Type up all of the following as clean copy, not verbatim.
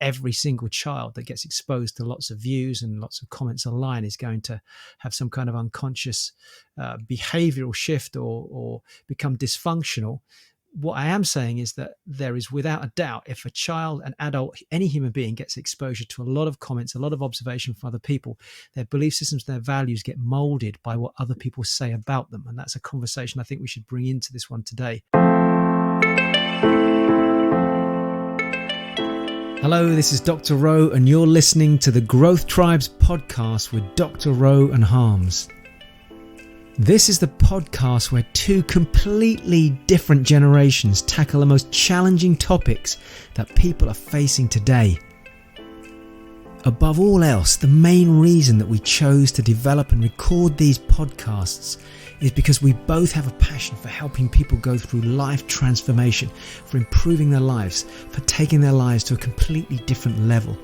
every single child that gets exposed to lots of views and lots of comments online is going to have some kind of unconscious behavioral shift or become dysfunctional. What I am saying is that there is, without a doubt, if a child, an adult, any human being gets exposure to a lot of comments, a lot of observation from other people, their belief systems, their values get molded by what other people say about them. And that's a conversation I think we should bring into this one today. Hello, this is Dr. Rowe, and you're listening to the Growth Tribes podcast with Dr. Rowe and Harms. This is the podcast where two completely different generations tackle the most challenging topics that people are facing today. Above all else, the main reason that we chose to develop and record these podcasts is because we both have a passion for helping people go through life transformation, for improving their lives, for taking their lives to a completely different level.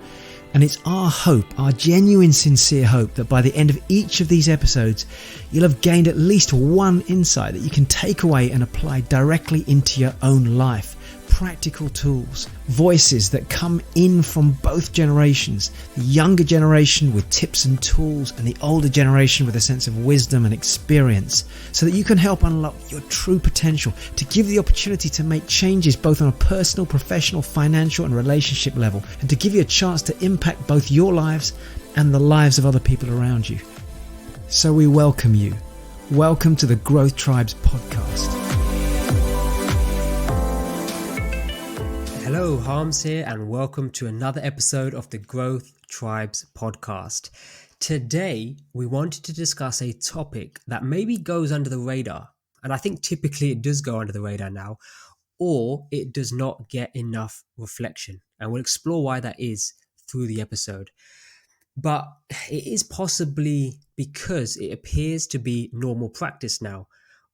And it's our hope, our genuine, sincere hope, that by the end of each of these episodes, you'll have gained at least one insight that you can take away and apply directly into your own life. Practical tools, voices that come in from both generations, the younger generation with tips and tools, and the older generation with a sense of wisdom and experience, so that you can help unlock your true potential, to give the opportunity to make changes both on a personal, professional, financial and relationship level, and to give you a chance to impact both your lives and the lives of other people around you. So we welcome you. Welcome to the Growth Tribes podcast. Hello, Harms here, and welcome to another episode of the Growth Tribes podcast. Today, we wanted to discuss a topic that maybe goes under the radar, and I think typically it does go under the radar now, or it does not get enough reflection, and we'll explore why that is through the episode. But it is possibly because it appears to be normal practice now,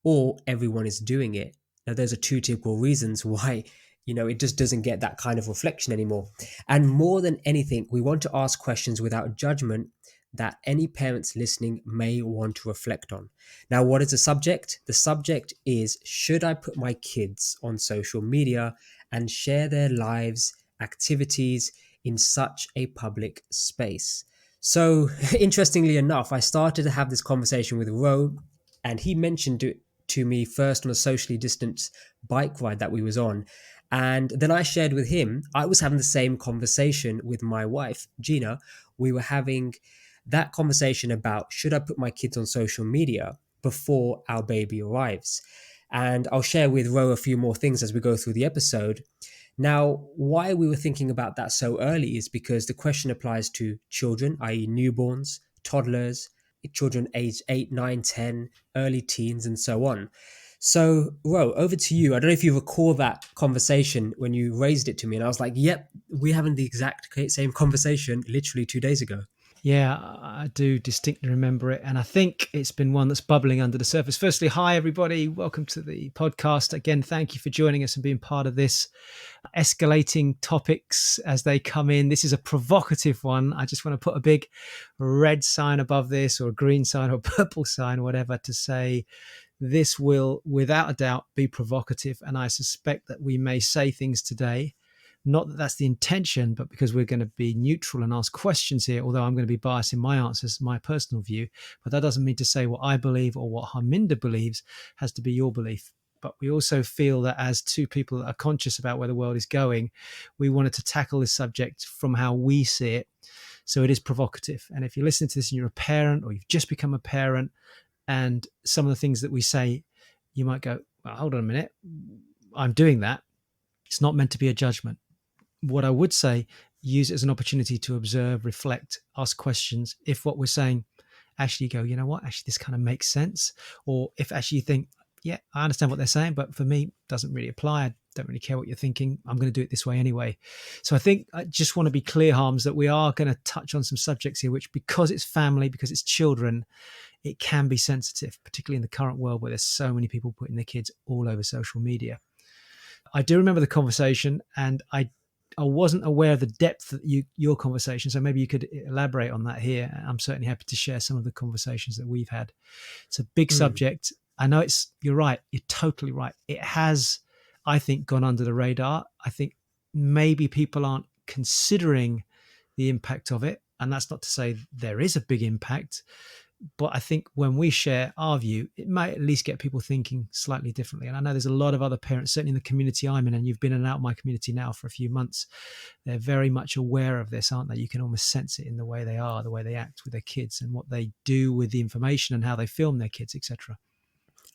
or everyone is doing it. Now, those are two typical reasons why it just doesn't get that kind of reflection anymore. And more than anything, we want to ask questions without judgment that any parents listening may want to reflect on. Now, what is the subject? The subject is, should I put my kids on social media and share their lives, activities in such a public space? So, interestingly enough, I started to have this conversation with Ro, and he mentioned it to me first on a socially distanced bike ride that we was on. And then I shared with him, I was having the same conversation with my wife, Gina. We were having that conversation about, should I put my kids on social media before our baby arrives? And I'll share with Ro a few more things as we go through the episode. Now, why we were thinking about that so early is because the question applies to children, i.e. newborns, toddlers, children aged 8, 9, 10, early teens, and so on. So, Ro, over to you. I don't know if you recall that conversation when you raised it to me, and I was like, yep, we're having the exact same conversation literally 2 days ago. Yeah, I do distinctly remember it. And I think it's been one that's bubbling under the surface. Firstly, hi, everybody. Welcome to the podcast. Again, thank you for joining us and being part of this. Escalating topics as they come in. This is a provocative one. I just want to put a big red sign above this, or a green sign or purple sign, whatever, to say this will, without a doubt, be provocative. And I suspect that we may say things today, not that that's the intention, but because we're going to be neutral and ask questions here, although I'm going to be biased in my answers, my personal view. But that doesn't mean to say what I believe or what Harminder believes has to be your belief. But we also feel that as two people that are conscious about where the world is going, we wanted to tackle this subject from how we see it. So it is provocative. And if you're listening to this and you're a parent, or you've just become a parent, and some of the things that we say, you might go, well, hold on a minute, I'm doing that. It's not meant to be a judgment. What I would say, use it as an opportunity to observe, reflect, ask questions. If what we're saying, actually go, you know what, actually this kind of makes sense. Or if actually you think, yeah, I understand what they're saying, but for me, it doesn't really apply. I don't really care what you're thinking. I'm going to do it this way anyway. So I think I just want to be clear, Harms, that we are going to touch on some subjects here, which, because it's family, because it's children, it can be sensitive, particularly in the current world where there's so many people putting their kids all over social media. I do remember the conversation, and I wasn't aware of the depth of your conversation. So maybe you could elaborate on that here. I'm certainly happy to share some of the conversations that we've had. It's a big subject. I know you're right. You're totally right. It has, I think, gone under the radar. I think maybe people aren't considering the impact of it. And that's not to say there is a big impact, but I think when we share our view, it might at least get people thinking slightly differently. And I know there's a lot of other parents, certainly in the community I'm in, and you've been in and out of my community now for a few months. They're very much aware of this, aren't they? You can almost sense it in the way they are, the way they act with their kids, and what they do with the information and how they film their kids, etc.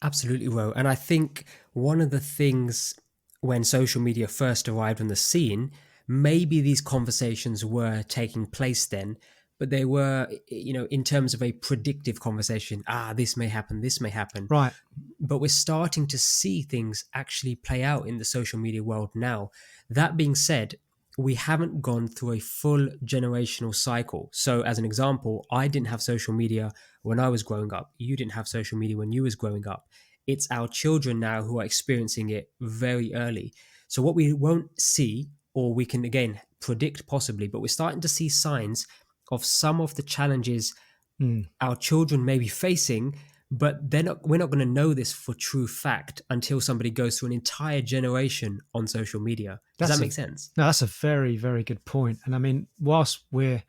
Absolutely, Ro. And I think one of the things when social media first arrived on the scene, maybe these conversations were taking place then, but they were, in terms of a predictive conversation. This may happen, this may happen. Right. But we're starting to see things actually play out in the social media world now. That being said, we haven't gone through a full generational cycle. So as an example, I didn't have social media when I was growing up. You didn't have social media when you was growing up. It's our children now who are experiencing it very early. So what we won't see, or we can again predict possibly, but we're starting to see signs of some of the challenges our children may be facing, but we're not going to know this for true fact until somebody goes through an entire generation on social media. Does that make sense? No, that's a very, very good point. And I mean, whilst we're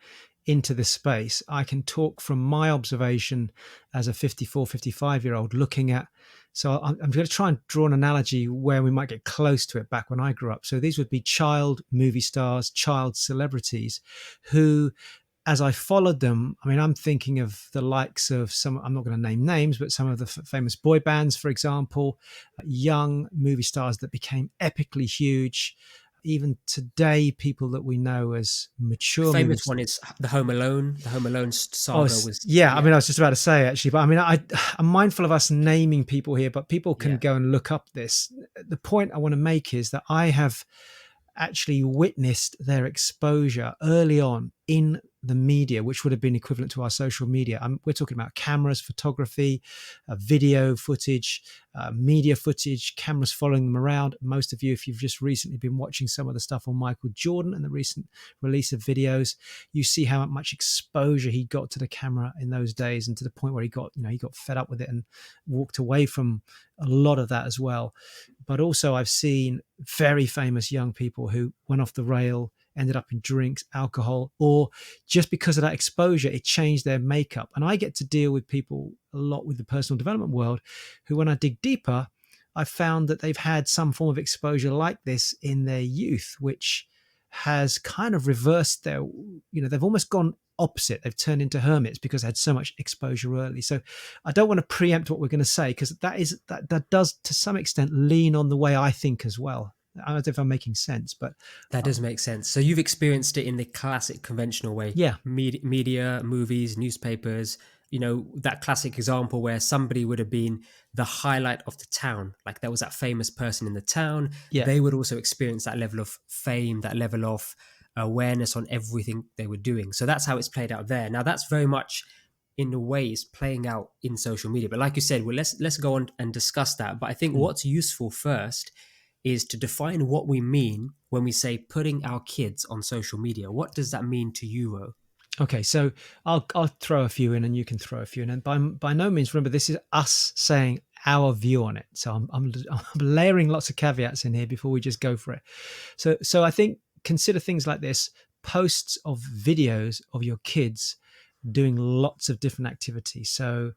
into this space, I can talk from my observation as a 54, 55-year-old looking at, so I'm going to try and draw an analogy where we might get close to it back when I grew up. So these would be child movie stars, child celebrities who, as I followed them, I mean, I'm thinking of the likes of some, I'm not going to name names, but some of the famous boy bands, for example, young movie stars that became epically huge. Even today, people that we know as mature. The famous one is the Home Alone. The Home Alone saga was. Yeah, I mean, I was just about to say actually, but I mean, I'm mindful of us naming people here, but people can go and look up this. The point I want to make is that I have actually witnessed their exposure early on in the media, which would have been equivalent to our social media. We're talking about cameras, photography, video footage, media footage, cameras following them around. Most of you, if you've just recently been watching some of the stuff on Michael Jordan and the recent release of videos, you see how much exposure he got to the camera in those days, and to the point where he got fed up with it and walked away from a lot of that as well. But also I've seen very famous young people who went off the rail, ended up in drinks, alcohol, or just because of that exposure, it changed their makeup. And I get to deal with people a lot with the personal development world who, when I dig deeper, I found that they've had some form of exposure like this in their youth, which has kind of reversed their, they've almost gone opposite. They've turned into hermits because they had so much exposure early. So I don't want to preempt what we're going to say, because that does to some extent lean on the way I think as well. I don't know if I'm making sense, but that does make sense. So you've experienced it in the classic conventional way. Yeah. Media, movies, newspapers, that classic example where somebody would have been the highlight of the town. Like there was that famous person in the town. Yeah. They would also experience that level of fame, that level of awareness on everything they were doing. So that's how it's played out there. Now that's very much in a way is playing out in social media. But like you said, well, let's go on and discuss that. But I think what's useful first is to define what we mean when we say putting our kids on social media. What does that mean to you, Ro? Okay, so I'll throw a few in and you can throw a few in. And by no means, remember, this is us saying our view on it. So I'm layering lots of caveats in here before we just go for it. So I think consider things like this: posts of videos of your kids doing lots of different activities. So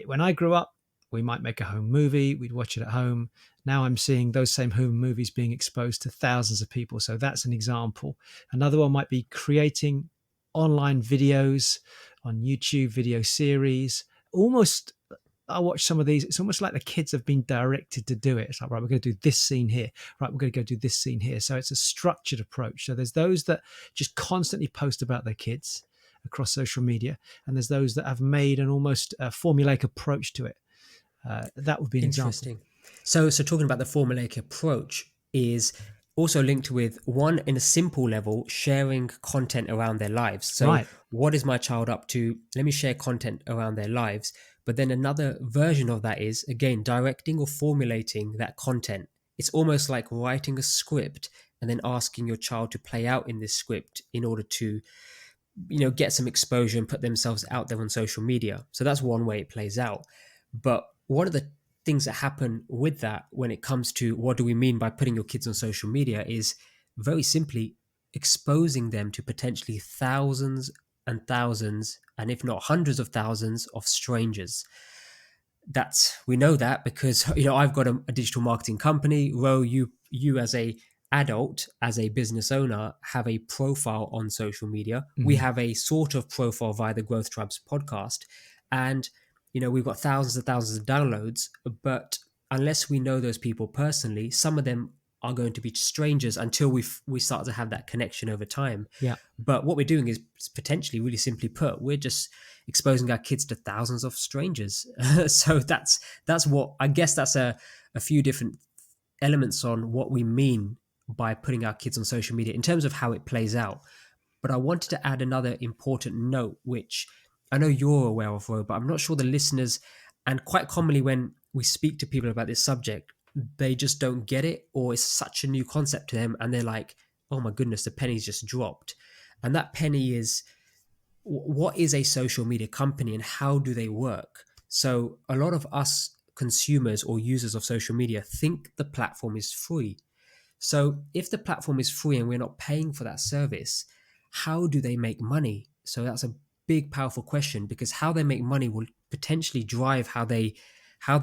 when I grew up, we might make a home movie, we'd watch it at home. Now I'm seeing those same home movies being exposed to thousands of people. So that's an example. Another one might be creating online videos on YouTube, video series. Almost, I watch some of these, it's almost like the kids have been directed to do it. It's like, right, we're going to do this scene here. Right, we're going to go do this scene here. So it's a structured approach. So there's those that just constantly post about their kids across social media. And there's those that have made an almost formulaic approach to it. That would be an Interesting. example. So talking about the formulaic approach is also linked with one, in a simple level, sharing content around their lives. So What is my child up to? Let me share content around their lives. But then another version of that is, again, directing or formulating that content. It's almost like writing a script and then asking your child to play out in this script in order to, get some exposure and put themselves out there on social media. So that's one way it plays out. But one of the things that happen with that when it comes to what do we mean by putting your kids on social media is very simply exposing them to potentially thousands and thousands, and if not hundreds of thousands of strangers. We know that because I've got a digital marketing company. Ro, you as a adult, as a business owner, have a profile on social media. We Mhm. have a sort of profile via the Growth Tribes podcast, and we've got thousands and thousands of downloads. But unless we know those people personally, some of them are going to be strangers until we start to have that connection over time. Yeah. But what we're doing is potentially, really simply put, we're just exposing our kids to thousands of strangers. So that's what I guess that's a few different elements on what we mean by putting our kids on social media in terms of how it plays out. But I wanted to add another important note, which I know you're aware of, Ro, but I'm not sure the listeners, and quite commonly when we speak to people about this subject, they just don't get it, or it's such a new concept to them, and they're like, oh my goodness, the penny's just dropped. And that penny is, what is a social media company and how do they work? So a lot of us consumers or users of social media think the platform is free. So if the platform is free and we're not paying for that service, how do they make money? So that's a big, powerful question, because how they make money will potentially drive how they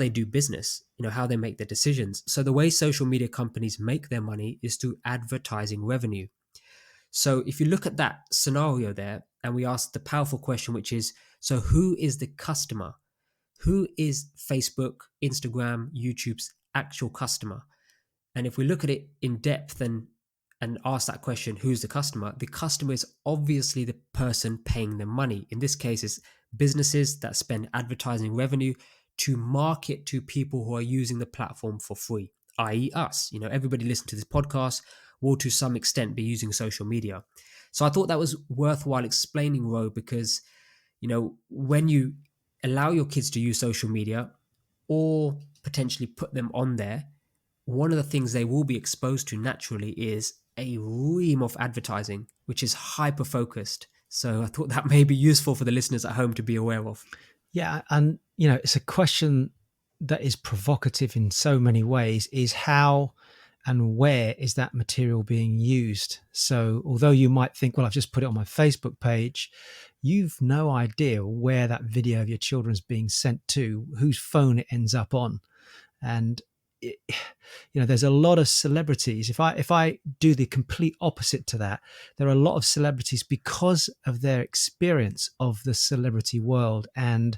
do business, how they make their decisions. So the way social media companies make their money is through advertising revenue. So if you look at that scenario there, and we ask the powerful question, which is, so who is the customer? Who is Facebook, Instagram, YouTube's actual customer? And if we look at it in depth and ask that question, who's the customer is obviously the person paying the money. In this case, it's businesses that spend advertising revenue to market to people who are using the platform for free, i.e. us. Everybody listening to this podcast will to some extent be using social media. So I thought that was worthwhile explaining, Ro, because when you allow your kids to use social media or potentially put them on there, one of the things they will be exposed to naturally is a ream of advertising, which is hyper focused. So I thought that may be useful for the listeners at home to be aware of. Yeah, and it's a question that is provocative in so many ways, is how and where is that material being used? So although you might think, well, I've just put it on my Facebook page, you've no idea where that video of your children's being sent to, whose phone it ends up on. And it, there's a lot of celebrities. If I do the complete opposite to that, there are a lot of celebrities, because of their experience of the celebrity world and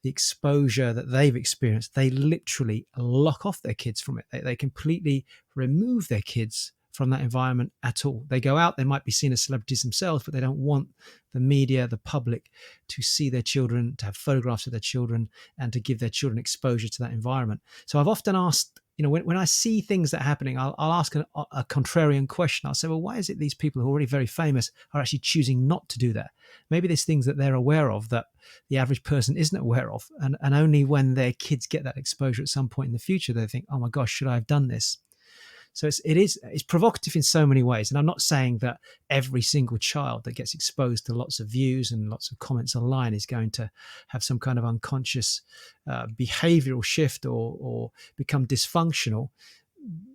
the exposure that they've experienced, they literally lock off their kids from it. They completely remove their kids from that environment at all. They go out, they might be seen as celebrities themselves, but they don't want the media, the public, to see their children, to have photographs of their children, and to give their children exposure to that environment. So I've often asked, when I see things that are happening, I'll ask a contrarian question. I'll say, well, why is it these people who are already very famous are actually choosing not to do that? Maybe there's things that they're aware of that the average person isn't aware of. And only when their kids get that exposure at some point in the future, they think, oh my gosh, should I have done this? So it's provocative in so many ways. And I'm not saying that every single child that gets exposed to lots of views and lots of comments online is going to have some kind of unconscious behavioral shift or become dysfunctional.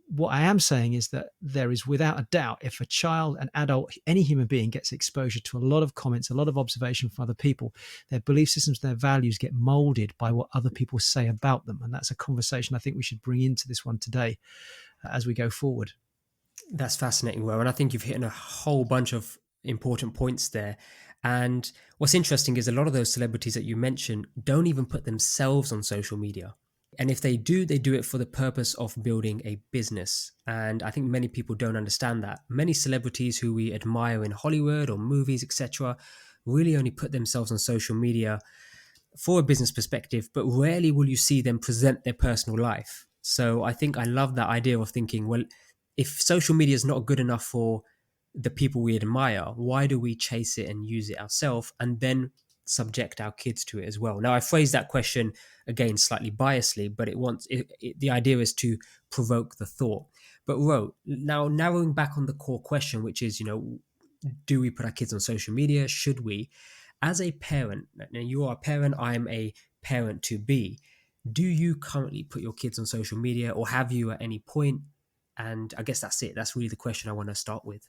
What I am saying is that there is, without a doubt, if a child, an adult, any human being gets exposure to a lot of comments, a lot of observation from other people, their belief systems, their values get molded by what other people say about them. And that's a conversation I think we should bring into this one today as we go forward. That's fascinating, Ro. And I think you've hit on a whole bunch of important points there. And what's interesting is a lot of those celebrities that you mentioned don't even put themselves on social media. And if they do it for the purpose of building a business. And I think many people don't understand that. Many celebrities who we admire in Hollywood or movies, etc., really only put themselves on social media for a business perspective, but rarely will you see them present their personal life. So I think I love that idea of thinking, well, if social media is not good enough for the people we admire, why do we chase it and use it ourselves and then subject our kids to it as well? Now, I phrased that question again slightly biasly, but the idea is to provoke the thought. But Ro, now narrowing back on the core question, which is, do we put our kids on social media? Should we? As a parent, now you are a parent, I'm a parent to be. Do you currently put your kids on social media, or have you at any point? And I guess that's it. That's really the question I want to start with.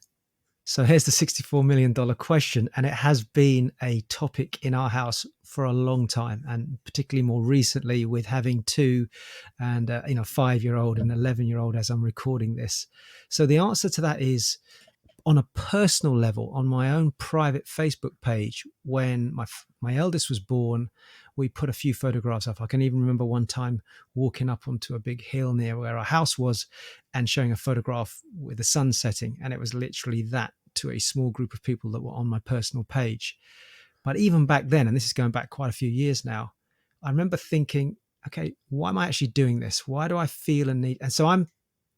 So here's the $64 million question. And it has been a topic in our house for a long time, and particularly more recently with having two and, 5-year-old and 11-year-old as I'm recording this. So the answer to that is, on a personal level, on my own private Facebook page, when my eldest was born, we put a few photographs up. I can even remember one time walking up onto a big hill near where our house was and showing a photograph with the sun setting. And it was literally that to a small group of people that were on my personal page. But even back then, and this is going back quite a few years now, I remember thinking, okay, why am I actually doing this? Why do I feel a need? And so I'm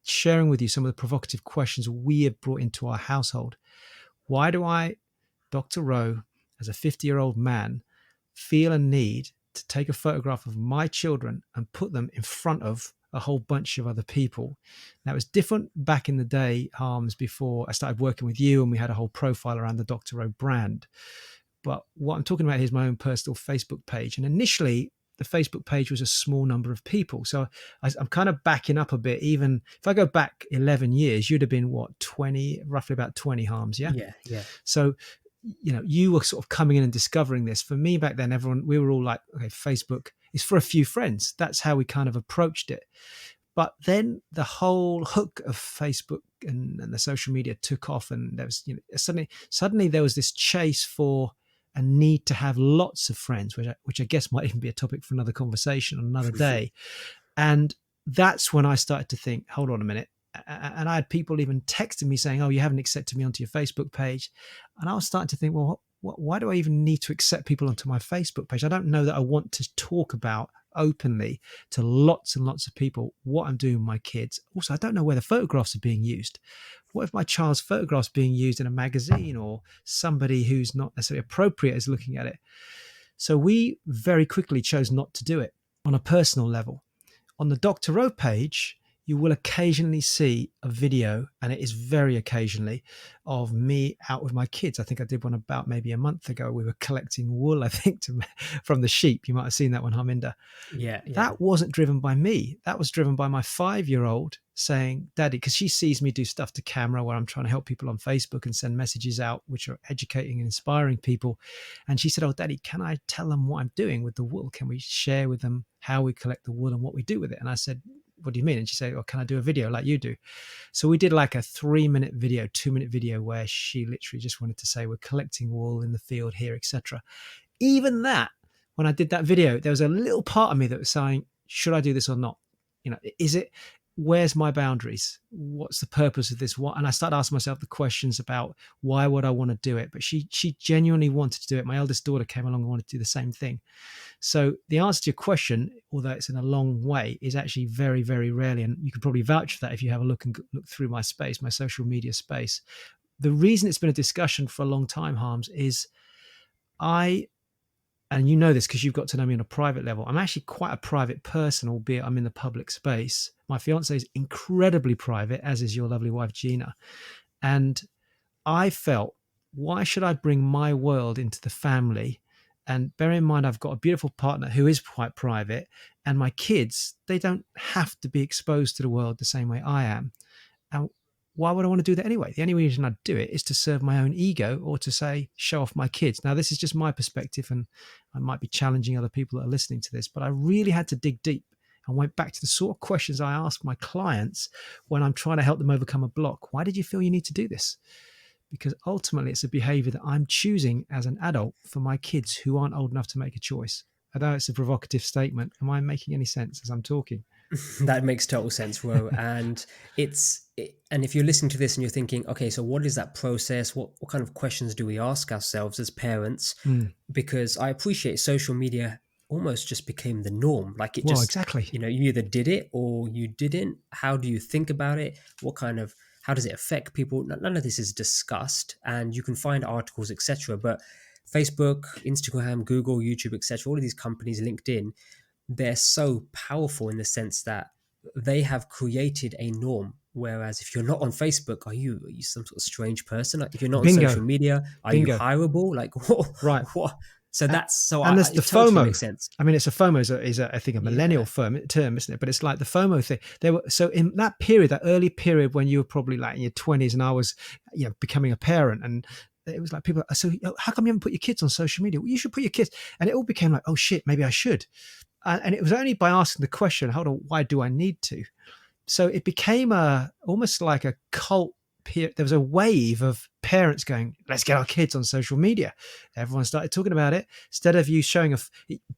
sharing with you some of the provocative questions we have brought into our household. Why do I, Dr. Rowe, as a 50-year-old man, feel a need to take a photograph of my children and put them in front of a whole bunch of other people? Now, it was different back in the day, Harms, before I started working with you and we had a whole profile around the Dr. Rowe brand. But what I'm talking about here is my own personal Facebook page. And initially, the Facebook page was a small number of people. So I'm kind of backing up a bit. Even if I go back 11 years, you'd have been what, 20, roughly about 20, Harms, yeah? Yeah. So, you were sort of coming in and discovering this. For me back then, we were all like, okay, Facebook is for a few friends. That's how we kind of approached it. But then the whole hook of Facebook and the social media took off, and there was, suddenly there was this chase for a need to have lots of friends, which I guess might even be a topic for another conversation on another day. And that's when I started to think, hold on a minute. And I had people even texting me saying, oh, you haven't accepted me onto your Facebook page. And I was starting to think, well, why do I even need to accept people onto my Facebook page? I don't know that I want to talk about openly to lots and lots of people what I'm doing with my kids. Also, I don't know where the photographs are being used. What if my child's photograph's being used in a magazine, or somebody who's not necessarily appropriate is looking at it? So we very quickly chose not to do it on a personal level. On the Dr. Rowe page, you will occasionally see a video, and it is very occasionally, of me out with my kids. I think I did one about maybe a month ago. We were collecting wool, I think, from the sheep. You might have seen that one, Harminder. Yeah. That wasn't driven by me. That was driven by my 5-year-old saying, Daddy, because she sees me do stuff to camera where I'm trying to help people on Facebook and send messages out, which are educating and inspiring people. And she said, oh, Daddy, can I tell them what I'm doing with the wool? Can we share with them how we collect the wool and what we do with it? And I said, what do you mean? And she said, oh, can I do a video like you do? So we did like a 3-minute video, 2-minute video where she literally just wanted to say, we're collecting wool in the field here, etc. Even that, when I did that video, there was a little part of me that was saying, should I do this or not? Is it, where's my boundaries? What's the purpose of this? And I started asking myself the questions about why would I want to do it? But she genuinely wanted to do it. My eldest daughter came along and wanted to do the same thing. So the answer to your question, although it's in a long way, is actually very, very rarely. And you can probably vouch for that if you have a look through my space, my social media space. The reason it's been a discussion for a long time, Harms, is and you know this because you've got to know me on a private level, I'm actually quite a private person, albeit I'm in the public space. My fiance is incredibly private, as is your lovely wife, Gina. And I felt, why should I bring my world into the family? And bear in mind, I've got a beautiful partner who is quite private, and my kids, they don't have to be exposed to the world the same way I am. And why would I want to do that anyway? The only reason I'd do it is to serve my own ego, or to say, show off my kids. Now, this is just my perspective, and I might be challenging other people that are listening to this, but I really had to dig deep and went back to the sort of questions I ask my clients when I'm trying to help them overcome a block. Why did you feel you need to do this? Because ultimately it's a behavior that I'm choosing as an adult for my kids who aren't old enough to make a choice. I know it's a provocative statement. Am I making any sense as I'm talking? That makes total sense, Ro. And and if you're listening to this and you're thinking, okay, so what is that process? What kind of questions do we ask ourselves as parents? Because I appreciate social media almost just became the norm. Like it just, exactly. You either did it or you didn't. How do you think about it? How does it affect people? None of this is discussed, and you can find articles, etc. But Facebook, Instagram, Google, YouTube, etc., all of these companies, LinkedIn, they're so powerful in the sense that they have created a norm. Whereas if you're not on Facebook, are you some sort of strange person? Like if you're not on social media, are you hireable? Like what? Right. What? So that's so And there's the it totally FOMO. makes sense. I mean, it's a FOMO is I think a millennial Yeah. term, isn't it? But it's like the FOMO thing. There were so in that period, that early period when you were probably like in your 20s, and I was, becoming a parent, and it was like people. So how come you haven't put your kids on social media? Well, you should put your kids. And it all became like, oh shit, maybe I should. And it was only by asking the question, hold on, why do I need to? So it became almost like a cult. There was a wave of parents going, let's get our kids on social media. Everyone started talking about it. Instead of you showing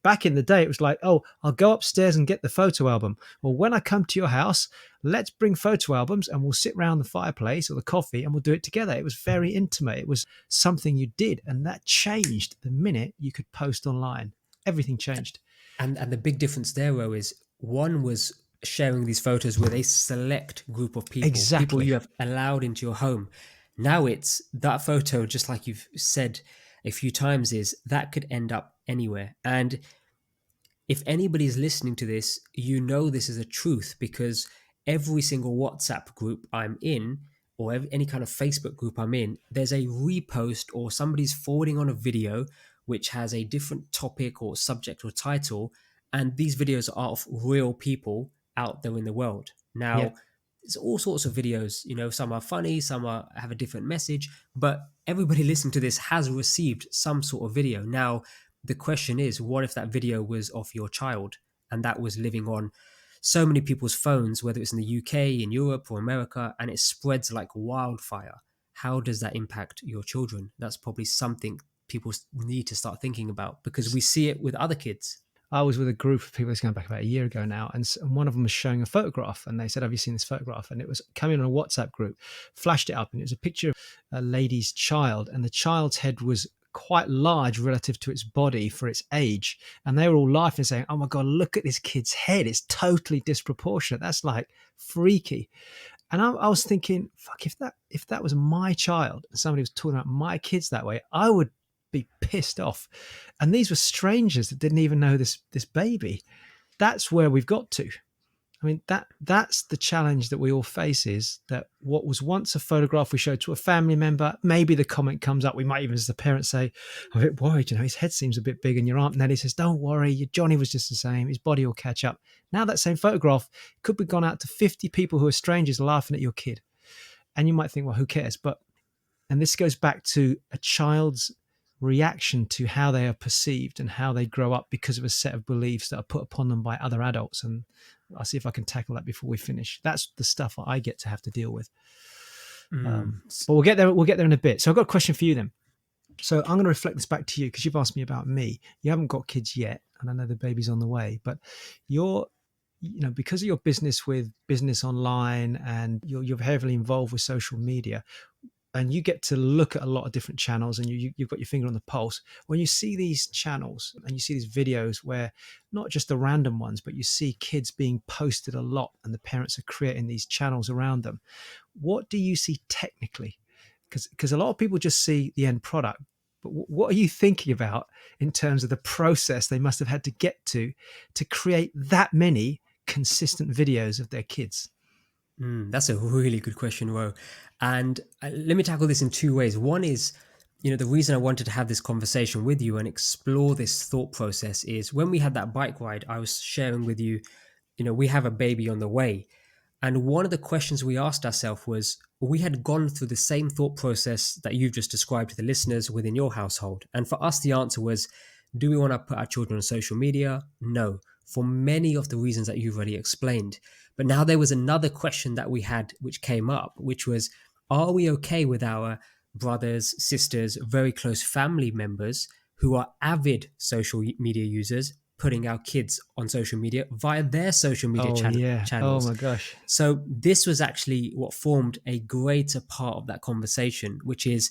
back in the day, it was like, oh, I'll go upstairs and get the photo album. Well, when I come to your house, let's bring photo albums and we'll sit around the fireplace or the coffee and we'll do it together. It was very intimate. It was something you did. And that changed the minute you could post online. Everything changed. And the big difference there, Ro, is one was sharing these photos with a select group of people, Exactly. people you have allowed into your home. Now it's that photo, just like you've said a few times, is that could end up anywhere. And if anybody is listening to this, you know this is a truth, because every single WhatsApp group I'm in, or any kind of Facebook group I'm in, there's a repost or somebody's forwarding on a video which has a different topic or subject or title, and these videos are of real people out there in the world. Now, Yeah. there's all sorts of videos, some are funny, some have a different message, but everybody listening to this has received some sort of video. Now, the question is, what if that video was of your child and that was living on so many people's phones, whether it's in the UK, in Europe, or America, and it spreads like wildfire? How does that impact your children? That's probably something people need to start thinking about, because we see it with other kids. I was with a group of people, it's going back about a year ago now, and one of them was showing a photograph, and they said, have you seen this photograph? And it was coming on a WhatsApp group, flashed it up, and it was a picture of a lady's child, and the child's head was quite large relative to its body for its age. And they were all laughing, saying, oh my God, look at this kid's head. It's totally disproportionate. That's like freaky. And I was thinking, fuck, if that was my child and somebody was talking about my kids that way, I would be pissed off. And these were strangers that didn't even know this baby. That's where we've got to. I mean, that's the challenge that we all face, is that what was once a photograph we showed to a family member, maybe the comment comes up, we might even as the parent say, I'm a bit worried, his head seems a bit big, and your Aunt Nellie says, don't worry, Johnny was just the same, his body will catch up. Now that same photograph could be gone out to 50 people who are strangers laughing at your kid. And you might think, well, who cares? And this goes back to a child's reaction to how they are perceived and how they grow up because of a set of beliefs that are put upon them by other adults. And I'll see if I can tackle that before we finish. That's the stuff I get to have to deal with. But we'll get there in a bit. So I've got a question for you then. So I'm going to reflect this back to you, because you've asked me about me. You haven't got kids yet, and I know the baby's on the way, but you're, because of your business with business online, and you're heavily involved with social media, and you get to look at a lot of different channels, and you've got your finger on the pulse. When you see these channels and you see these videos where not just the random ones, but you see kids being posted a lot and the parents are creating these channels around them, what do you see technically? Because a lot of people just see the end product. But what are you thinking about in terms of the process they must have had to get to create that many consistent videos of their kids? That's a really good question, Ro. And let me tackle this in two ways. One is, the reason I wanted to have this conversation with you and explore this thought process is, when we had that bike ride, I was sharing with you, we have a baby on the way. And one of the questions we asked ourselves was, we had gone through the same thought process that you've just described to the listeners within your household. And for us, the answer was, do we want to put our children on social media? No, for many of the reasons that you've already explained. But now there was another question that we had, which came up, which was, are we okay with our brothers, sisters, very close family members who are avid social media users putting our kids on social media via their social media channels? Oh my gosh. So this was actually what formed a greater part of that conversation, which is,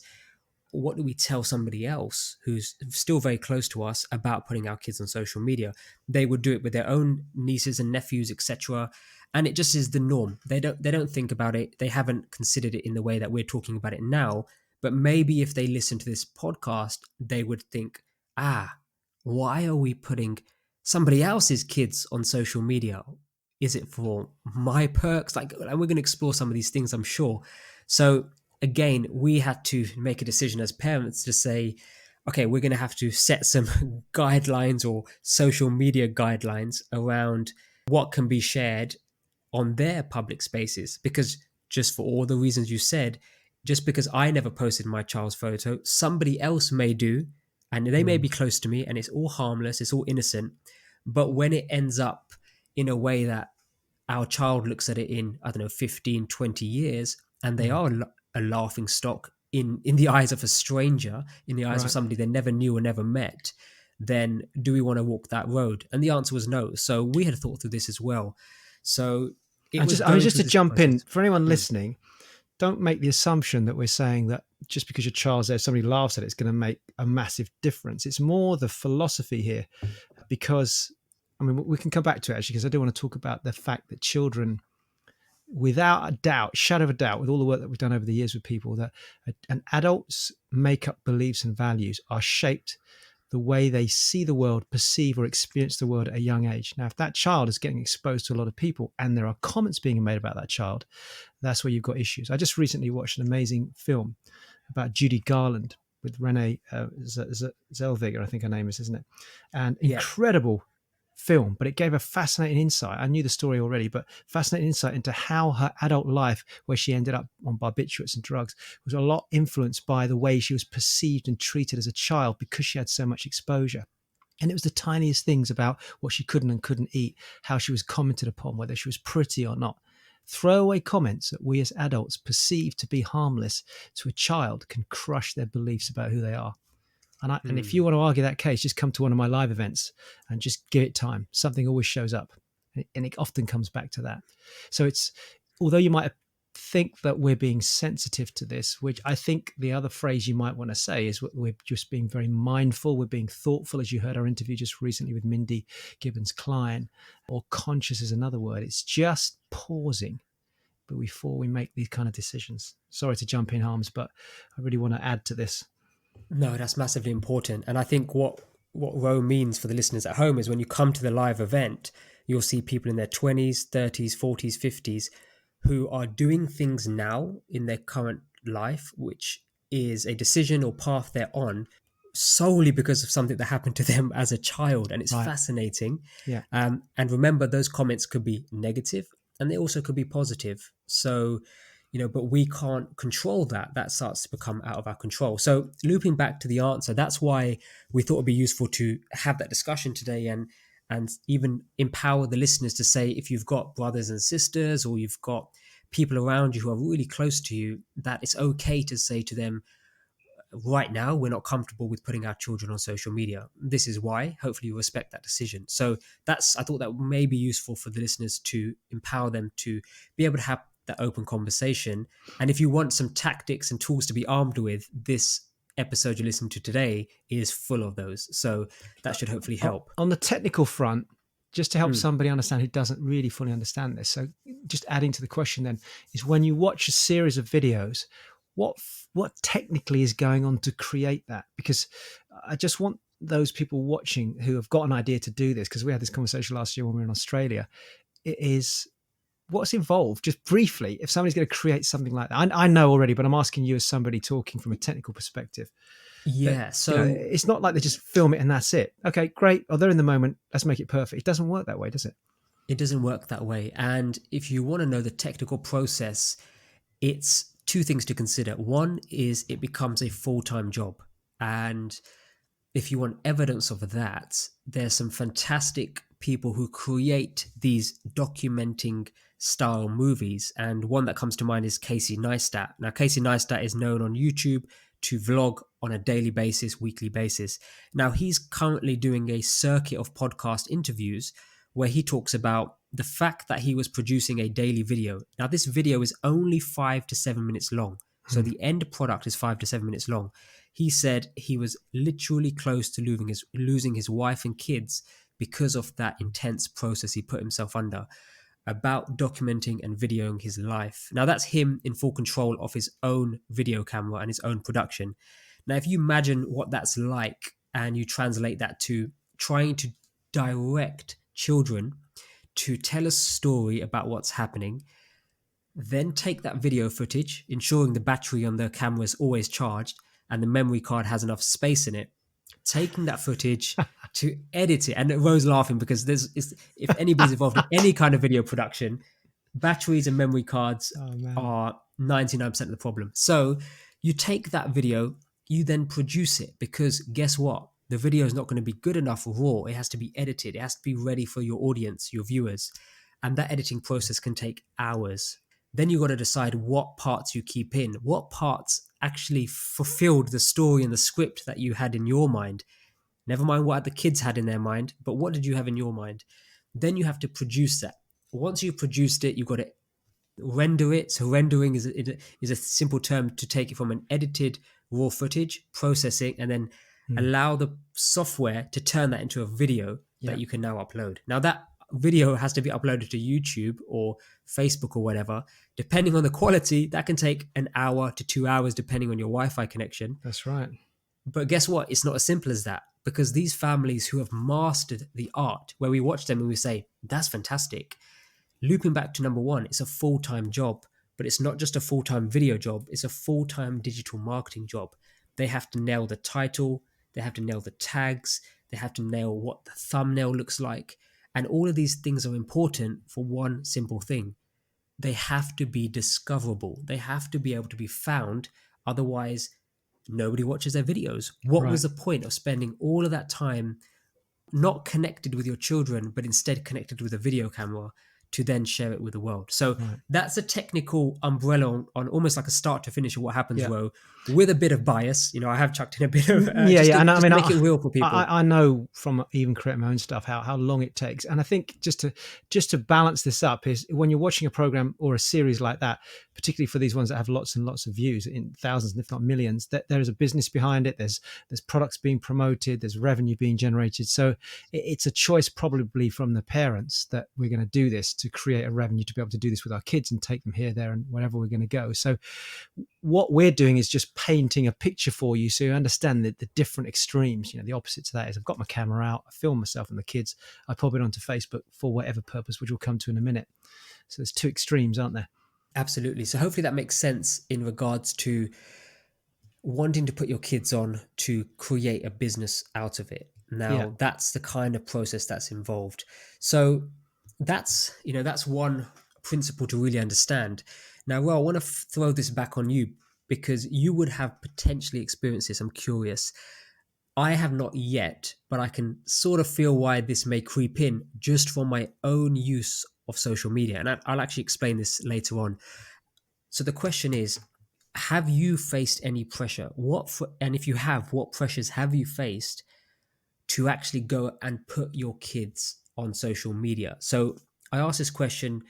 what do we tell somebody else who's still very close to us about putting our kids on social media? They would do it with their own nieces and nephews, etc. And it just is the norm. They don't think about it. They haven't considered it in the way that we're talking about it now. But maybe if they listen to this podcast, they would think, why are we putting somebody else's kids on social media? Is it for my perks? And we're going to explore some of these things, I'm sure. So again, we had to make a decision as parents to say, okay, we're going to have to set some guidelines or social media guidelines around what can be shared on their public spaces. Because just for all the reasons you said, just because I never posted my child's photo, somebody else may do, and they may Mm. be close to me, and it's all harmless, it's all innocent. But when it ends up in a way that our child looks at it in, I don't know, 15, 20 years, and they Mm. are a laughing stock in the eyes of a stranger, in the eyes of Right. somebody they never knew or never met, then do we want to walk that road? And the answer was no. So we had thought through this as well. So it And was just, I mean, going just through to this jump process. in for anyone Mm. listening, don't make the assumption that we're saying that just because your child's there, somebody laughs at it, it's going to make a massive difference. It's more the philosophy here, because I mean, we can come back to it actually, because I do want to talk about the fact that children, without a doubt, shadow of a doubt, with all the work that we've done over the years with people, that an adult's make-up beliefs and values are shaped the way they see the world, perceive or experience the world at a young age. Now, if that child is getting exposed to a lot of people and there are comments being made about that child, that's where you've got issues. I just recently watched an amazing film about Judy Garland with Renee Zellweger, I think her name is, isn't it? And Yeah. incredible film, but it gave a fascinating insight. I knew the story already, but fascinating insight into how her adult life, where she ended up on barbiturates and drugs, was a lot influenced by the way she was perceived and treated as a child because she had so much exposure. And it was the tiniest things about what she couldn't and couldn't eat, how she was commented upon, whether she was pretty or not. Throwaway comments that we as adults perceive to be harmless to a child can crush their beliefs about who they are. And if you want to argue that case, just come to one of my live events and just give it time. Something always shows up, and it often comes back to that. So it's, although you might think that we're being sensitive to this, which I think the other phrase you might want to say is we're just being very mindful, we're being thoughtful, as you heard our interview just recently with Mindy Gibbons-Klein, or conscious is another word. It's just pausing before we make these kind of decisions. Sorry to jump in, Harms, but I really want to add to this. No, that's massively important. And I think what Row means for the listeners at home is when you come to the live event, you'll see people in their 20s, 30s, 40s, 50s who are doing things now in their current life, which is a decision or path they're on solely because of something that happened to them as a child. And it's Right. fascinating. Yeah. And remember, those comments could be negative and they also could be positive. So, but we can't control that. That starts to become out of our control. So looping back to the answer, that's why we thought it'd be useful to have that discussion today and even empower the listeners to say, if you've got brothers and sisters or you've got people around you who are really close to you, that it's okay to say to them, right now, we're not comfortable with putting our children on social media. This is why. Hopefully you respect that decision. So I thought that may be useful for the listeners to empower them to be able to have that open conversation. And if you want some tactics and tools to be armed with, this episode you listened to today is full of those. So that should hopefully help. On the technical front, just to help somebody understand who doesn't really fully understand this. So just adding to the question then, is when you watch a series of videos, what technically is going on to create that? Because I just want those people watching who have got an idea to do this, because we had this conversation last year when we were in Australia, it is what's involved, just briefly, if somebody's going to create something like that. I know already, but I'm asking you as somebody talking from a technical perspective. Yeah, so it's not like they just film it and that's it. Okay, great. Oh, they're in the moment. Let's make it perfect. It doesn't work that way, does it? it doesn't work that way. And if you want to know the technical process, it's two things to consider. One is it becomes a full-time job. And if you want evidence of that, there's some fantastic people who create these documenting style movies. And one that comes to mind is Casey Neistat. Now, Casey Neistat is known on YouTube to vlog on a daily basis, weekly basis. Now, he's currently doing a circuit of podcast interviews where he talks about the fact that he was producing a daily video. Now, this video is only 5 to 7 minutes long. So the end product is 5 to 7 minutes long. He said he was literally close to losing his wife and kids because of that intense process he put himself under about documenting and videoing his life. Now, that's him in full control of his own video camera and his own production. Now, if you imagine what that's like and you translate that to trying to direct children to tell a story about what's happening, then take that video footage, ensuring the battery on the camera is always charged and the memory card has enough space in it, taking that footage to edit it. And Rose laughing because if anybody's involved in any kind of video production, batteries and memory cards Oh man. are 99% of the problem. So you take that video, you then produce it, because guess what? The video is not going to be good enough raw. It has to be edited. It has to be ready for your audience, your viewers. And that editing process can take hours. Then you've got to decide what parts you keep in, what parts actually fulfilled the story and the script that you had in your mind. Never mind what the kids had in their mind, but what did you have in your mind? Then you have to produce that. Once you've produced it, you've got to render it. So rendering is a simple term to take it from an edited raw footage, processing, and then allow the software to turn that into a video that you can now upload. Now that video has to be uploaded to YouTube or Facebook or whatever. Depending on the quality, that can take an hour to 2 hours, depending on your Wi-Fi connection. That's right. But guess what? It's not as simple as that, because these families who have mastered the art, where we watch them and we say, that's fantastic. Looping back to number one, it's a full-time job, but it's not just a full-time video job. It's a full-time digital marketing job. They have to nail the title. They have to nail the tags. They have to nail what the thumbnail looks like. And all of these things are important for one simple thing. They have to be discoverable. They have to be able to be found. Otherwise, nobody watches their videos. What was the point of spending all of that time not connected with your children, but instead connected with a video camera to then share it with the world? So that's a technical umbrella on almost like a start to finish of what happens, Ro, with a bit of bias. You know, I have chucked in a bit of And I mean, make it real for people. I know from even creating my own stuff how long it takes, and I think just to balance this up is when you're watching a program or a series like that, particularly for these ones that have lots and lots of views, in thousands if not millions, that there is a business behind it. There's products being promoted, there's revenue being generated. So it's a choice probably from the parents that we're going to do this to create a revenue to be able to do this with our kids and take them here, there, and wherever we're going to go. So what we're doing is just painting a picture for you so you understand the different extremes. You know, the opposite to that is I've got my camera out, I film myself and the kids, I pop it onto Facebook for whatever purpose, which we'll come to in a minute. So there's two extremes, aren't there? Absolutely. So hopefully that makes sense in regards to wanting to put your kids on to create a business out of it. Now, that's the kind of process that's involved. So that's one principle to really understand. Now, Ro, I want to throw this back on you because you would have potentially experienced this. I'm curious. I have not yet, but I can sort of feel why this may creep in just from my own use of social media. And I'll actually explain this later on. So the question is, have you faced any pressure? And if you have, what pressures have you faced to actually go and put your kids on social media? So I asked this question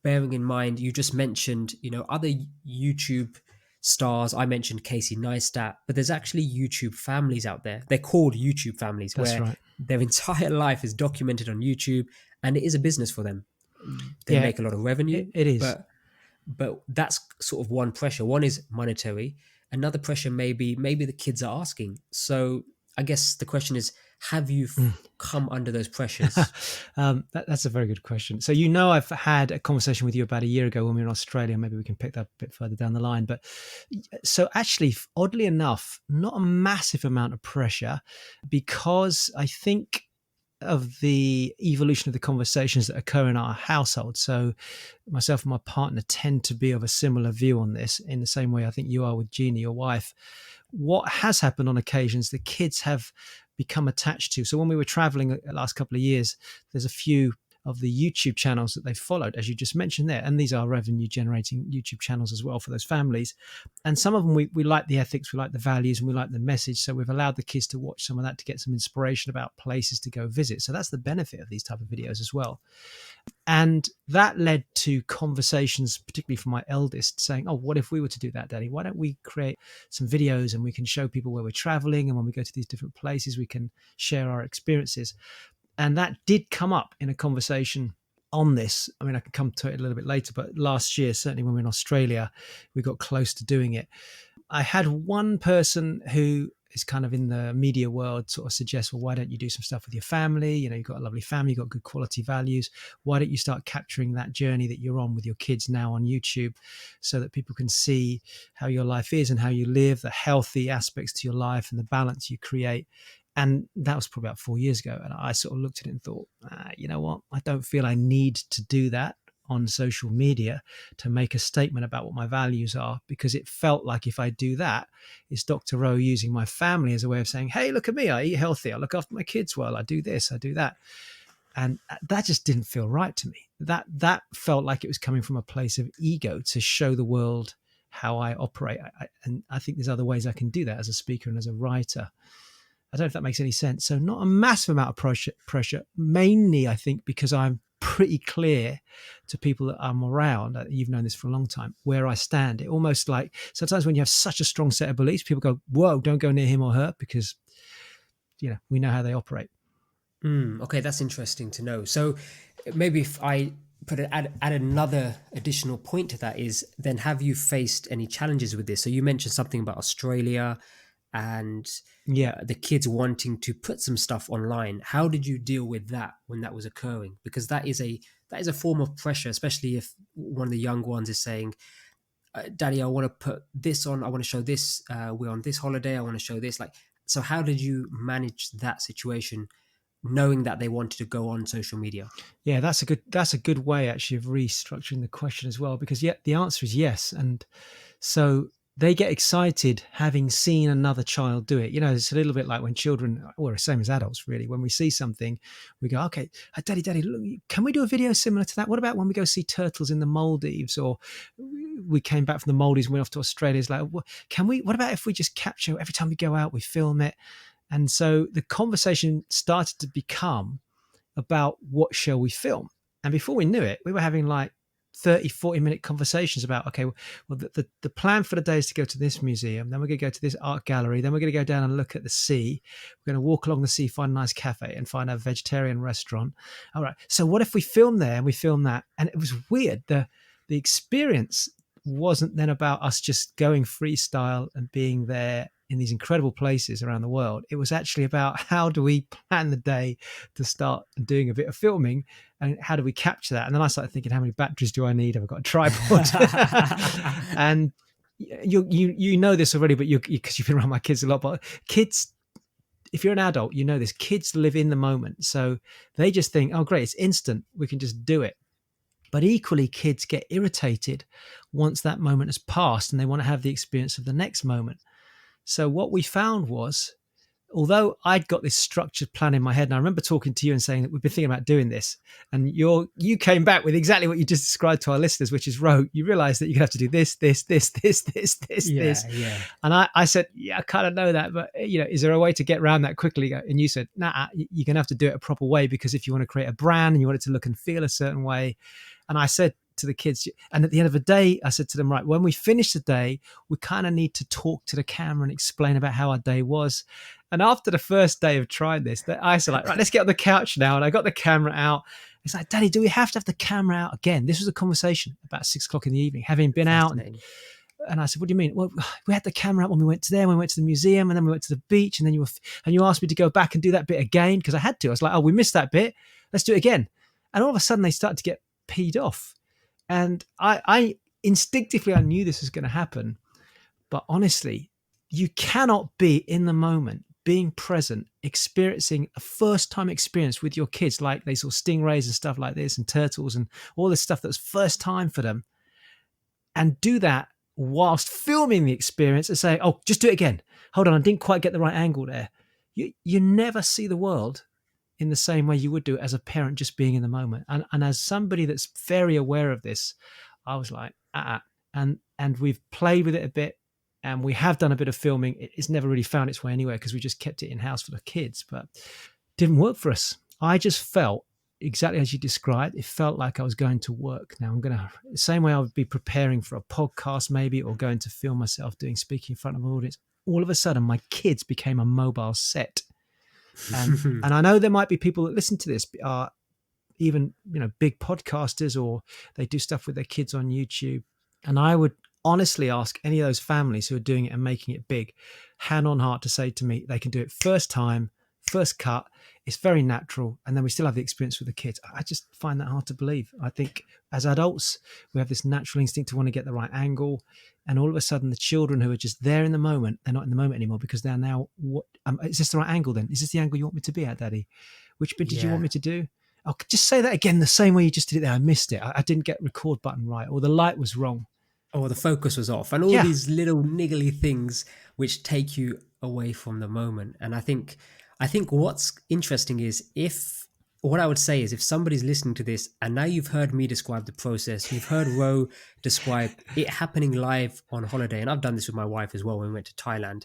bearing in mind, you just mentioned, other YouTube stars. I mentioned Casey Neistat, but there's actually YouTube families out there. They're called YouTube families. That's where right. Their entire life is documented on YouTube, and it is a business for them. They make a lot of revenue. It is. But that's sort of one pressure. One is monetary. Another pressure maybe the kids are asking. So I guess the question is, have you come under those pressures? That's a very good question. So, I've had a conversation with you about a year ago when we were in Australia. Maybe we can pick that up a bit further down the line. But so actually, oddly enough, not a massive amount of pressure, because I think of the evolution of the conversations that occur in our household. So myself and my partner tend to be of a similar view on this, in the same way I think you are with Jeannie, your wife. What has happened on occasions, the kids have become attached to. So when we were traveling the last couple of years, there's a few of the YouTube channels that they've followed, as you just mentioned there. And these are revenue generating YouTube channels as well for those families. And some of them, we like the ethics, we like the values, and we like the message. So we've allowed the kids to watch some of that to get some inspiration about places to go visit. So that's the benefit of these type of videos as well. And that led to conversations, particularly for my eldest, saying, oh, what if we were to do that, Daddy? Why don't we create some videos and we can show people where we're traveling, and when we go to these different places, we can share our experiences. And that did come up in a conversation on this. I mean, I can come to it a little bit later, but last year, certainly when we were in Australia, we got close to doing it. I had one person who is kind of in the media world sort of suggest, well, why don't you do some stuff with your family? You've got a lovely family, you've got good quality values. Why don't you start capturing that journey that you're on with your kids now on YouTube, so that people can see how your life is and how you live, the healthy aspects to your life and the balance you create And that was probably about 4 years ago. And I sort of looked at it and thought, you know what? I don't feel I need to do that on social media to make a statement about what my values are, because it felt like if I do that, it's Dr. Rowe using my family as a way of saying, hey, look at me. I eat healthy. I look after my kids well. I do this, I do that. And that just didn't feel right to me. That felt like it was coming from a place of ego to show the world how I operate. And I think there's other ways I can do that as a speaker and as a writer. I don't know if that makes any sense. So not a massive amount of pressure, mainly I think because I'm pretty clear to people that I'm around, you've known this for a long time, where I stand. It almost like sometimes when you have such a strong set of beliefs, people go, whoa, don't go near him or her, because, we know how they operate. Okay, that's interesting to know. So maybe if I add another additional point to that is, then have you faced any challenges with this? So you mentioned something about Australia and the kids wanting to put some stuff online. How did you deal with that when that was occurring? Because that is a form of pressure, especially if one of the young ones is saying, Daddy, I want to put this on. I want to show this. We're on this holiday. I want to show this. So how did you manage that situation, knowing that they wanted to go on social media? Yeah, that's a good way actually of restructuring the question as well, because the answer is yes. And so they get excited having seen another child do it. It's a little bit like when children, or the same as adults really, when we see something, we go, okay, daddy, look, can we do a video similar to that? What about when we go see turtles in the Maldives, or we came back from the Maldives and went off to Australia? It's like, what about if we just capture every time we go out, we film it? And so the conversation started to become about what shall we film? And before we knew it, we were having like 30, 40-minute conversations about, okay, well, the plan for the day is to go to this museum, then we're going to go to this art gallery, then we're going to go down and look at the sea. We're going to walk along the sea, find a nice cafe and find a vegetarian restaurant. All right, so what if we film there and we film that? And it was weird. The experience wasn't then about us just going freestyle and being there in these incredible places around the world. It was actually about how do we plan the day to start doing a bit of filming, and how do we capture that? And then I started thinking, how many batteries do I need? Have I got a tripod? And you know this already, but because you've been around my kids a lot, but kids, if you're an adult, you know this, kids live in the moment. So they just think, oh great, it's instant, we can just do it. But equally, kids get irritated once that moment has passed and they want to have the experience of the next moment. So what we found was, although I'd got this structured plan in my head, and I remember talking to you and saying that we've been thinking about doing this, and you came back with exactly what you just described to our listeners, which is, Ro, you realize that you're going to have to do this. Yeah. And I said, yeah, I kind of know that, but is there a way to get around that quickly? And you said, nah, you're going to have to do it a proper way, because if you want to create a brand and you want it to look and feel a certain way. And I said to the kids, and at the end of the day, I said to them, right, when we finish the day, we kind of need to talk to the camera and explain about how our day was. And after the first day of trying this, I said, right, let's get on the couch now. And I got the camera out. It's like, Daddy, do we have to have the camera out again? This was a conversation about 6 o'clock in the evening, having been out. And I said, what do you mean? Well, we had the camera out when we went to there, when we went to the museum, and then we went to the beach. And then you asked me to go back and do that bit again, because I had to. I was like, oh, we missed that bit. Let's do it again. And all of a sudden they started to get peed off. And I instinctively, I knew this was going to happen. But honestly, you cannot be in the moment, being present, experiencing a first time experience with your kids, like they saw stingrays and stuff like this and turtles and all this stuff that was first time for them, and do that whilst filming the experience and say, oh, just do it again. Hold on, I didn't quite get the right angle there. You never see the world in the same way you would do it as a parent, just being in the moment. And as somebody that's very aware of this, I was like, and we've played with it a bit, and we have done a bit of filming. It's never really found its way anywhere because we just kept it in-house for the kids, but it didn't work for us. I just felt exactly as you described. It felt like I was going to work. Now I'm going to, the same way I would be preparing for a podcast maybe, or going to film myself speaking in front of an audience. All of a sudden, my kids became a mobile set. And I know there might be people that listen to this are even, big podcasters, or they do stuff with their kids on YouTube. And I would honestly ask any of those families who are doing it and making it big, hand on heart, to say to me, they can do it first time, first cut, it's very natural, and then we still have the experience with the kids. I just find that hard to believe. I think as adults, we have this natural instinct to want to get the right angle, and all of a sudden, the children who are just there in the moment, they're not in the moment anymore because they're now, what is this the right angle then? Is this the angle you want me to be at, Daddy? Which bit did you want me to do? I'll just say that again the same way you just did it there. I missed it. I didn't get record button right, or the light was wrong. Or the focus was off, and all these little niggly things which take you away from the moment. And I think what's interesting is what I would say is if somebody's listening to this and now you've heard me describe the process, you've heard Ro describe it happening live on holiday, and I've done this with my wife as well when we went to Thailand,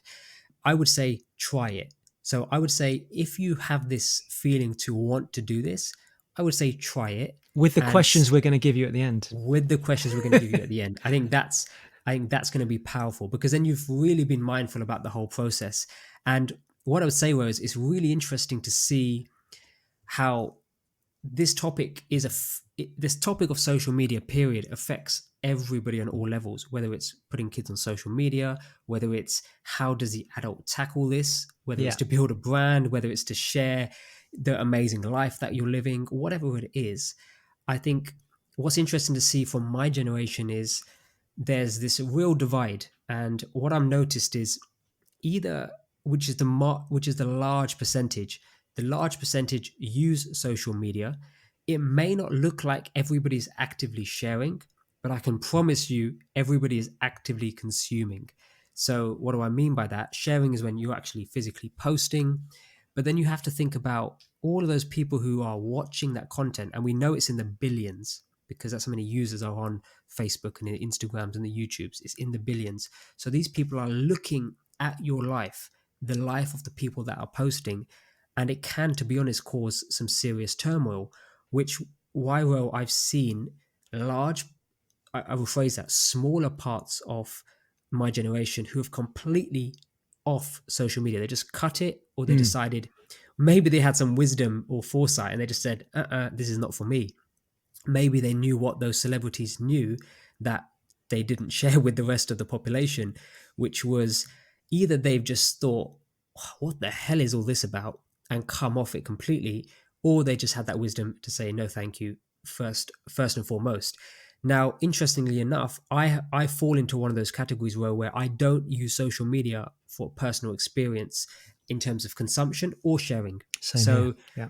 I would say try it. So I would say if you have this feeling to want to do this, I would say try it. With the questions we're going to give you at the end. With the questions we're going to give you at the end. I think that's going to be powerful, because then you've really been mindful about the whole process. And what I would say was it's really interesting to see how this topic this topic of social media period affects everybody on all levels, whether it's putting kids on social media, whether it's how does the adult tackle this, whether it's to build a brand, whether it's to share the amazing life that you're living, whatever it is. I think what's interesting to see from my generation is there's this real divide. And what I've noticed is which is the large percentage use social media. It may not look like everybody's actively sharing, but I can promise you everybody is actively consuming. So what do I mean by that? Sharing is when you're actually physically posting, but then you have to think about all of those people who are watching that content. And we know it's in the billions because that's how many users are on Facebook and the Instagrams and the YouTubes. It's in the billions. So these people are looking at your life, the life of the people that are posting. And it can, to be honest, cause some serious turmoil, while I've seen I will phrase that, smaller parts of my generation who have completely off social media. They just cut it, or they decided, maybe they had some wisdom or foresight and they just said, this is not for me. Maybe they knew what those celebrities knew that they didn't share with the rest of the population, which was either they've just thought, what the hell is all this about, and come off it completely, or they just had that wisdom to say, no, thank you, first and foremost. Now, interestingly enough, I fall into one of those categories where I don't use social media for personal experience in terms of consumption or sharing. Same here.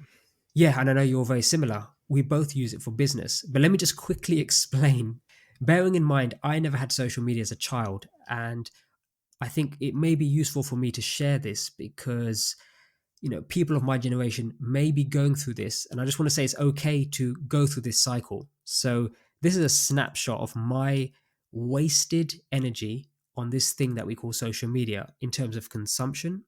Yeah, and I know you're very similar. We both use it for business. But let me just quickly explain. Bearing in mind, I never had social media as a child, and I think it may be useful for me to share this because, people of my generation may be going through this, and I just want to say it's okay to go through this cycle. So this is a snapshot of my wasted energy on this thing that we call social media in terms of consumption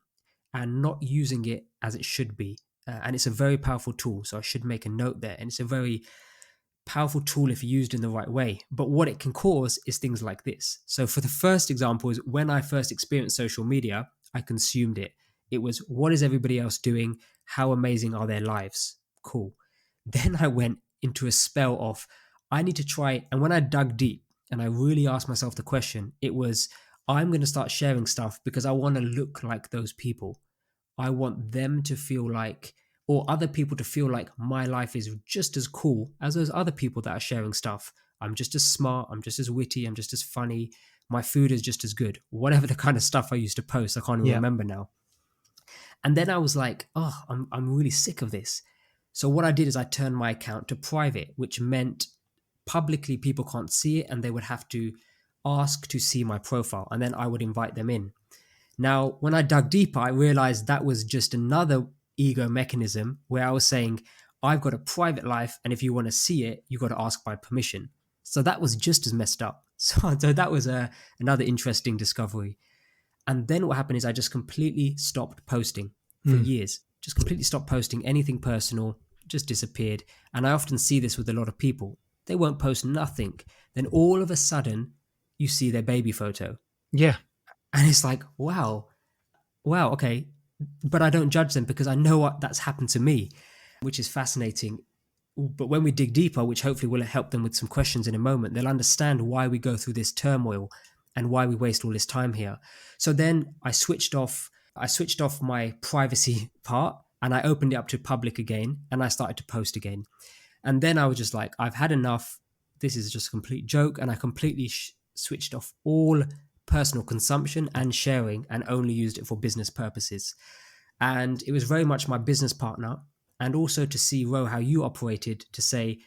and not using it as it should be. And it's a very powerful tool, so I should make a note there. And it's a very powerful tool if used in the right way. But what it can cause is things like this. So for the first example is when I first experienced social media, I consumed it. It was, what is everybody else doing? How amazing are their lives? Cool. Then I went into a spell of, I need to try. And when I dug deep and I really asked myself the question, it was, I'm going to start sharing stuff because I want to look like those people. I want them to feel like, or other people to feel like my life is just as cool as those other people that are sharing stuff. I'm just as smart. I'm just as witty. I'm just as funny. My food is just as good. Whatever the kind of stuff I used to post, I can't even remember now. And then I was like, I'm really sick of this. So what I did is I turned my account to private, which meant publicly people can't see it and they would have to ask to see my profile, and then I would invite them in. Now, when I dug deeper, I realized that was just another ego mechanism where I was saying, I've got a private life, and if you want to see it, you got to ask my permission. So that was just as messed up. So that was another interesting discovery. And then what happened is I just completely stopped posting for years. Just completely stopped posting anything personal, just disappeared. And I often see this with a lot of people. They won't post nothing. Then all of a sudden, you see their baby photo. Yeah. And it's like, wow, okay. But I don't judge them because I know what that's happened to me, which is fascinating. But when we dig deeper, which hopefully will help them with some questions in a moment, they'll understand why we go through this turmoil and why we waste all this time here. So then I switched off my privacy part, and I opened it up to public again, and I started to post again. And then I was just like, I've had enough. This is just a complete joke. And I completely switched off all personal consumption and sharing and only used it for business purposes. And it was very much my business partner, and also to see, Ro, how you operated, to say,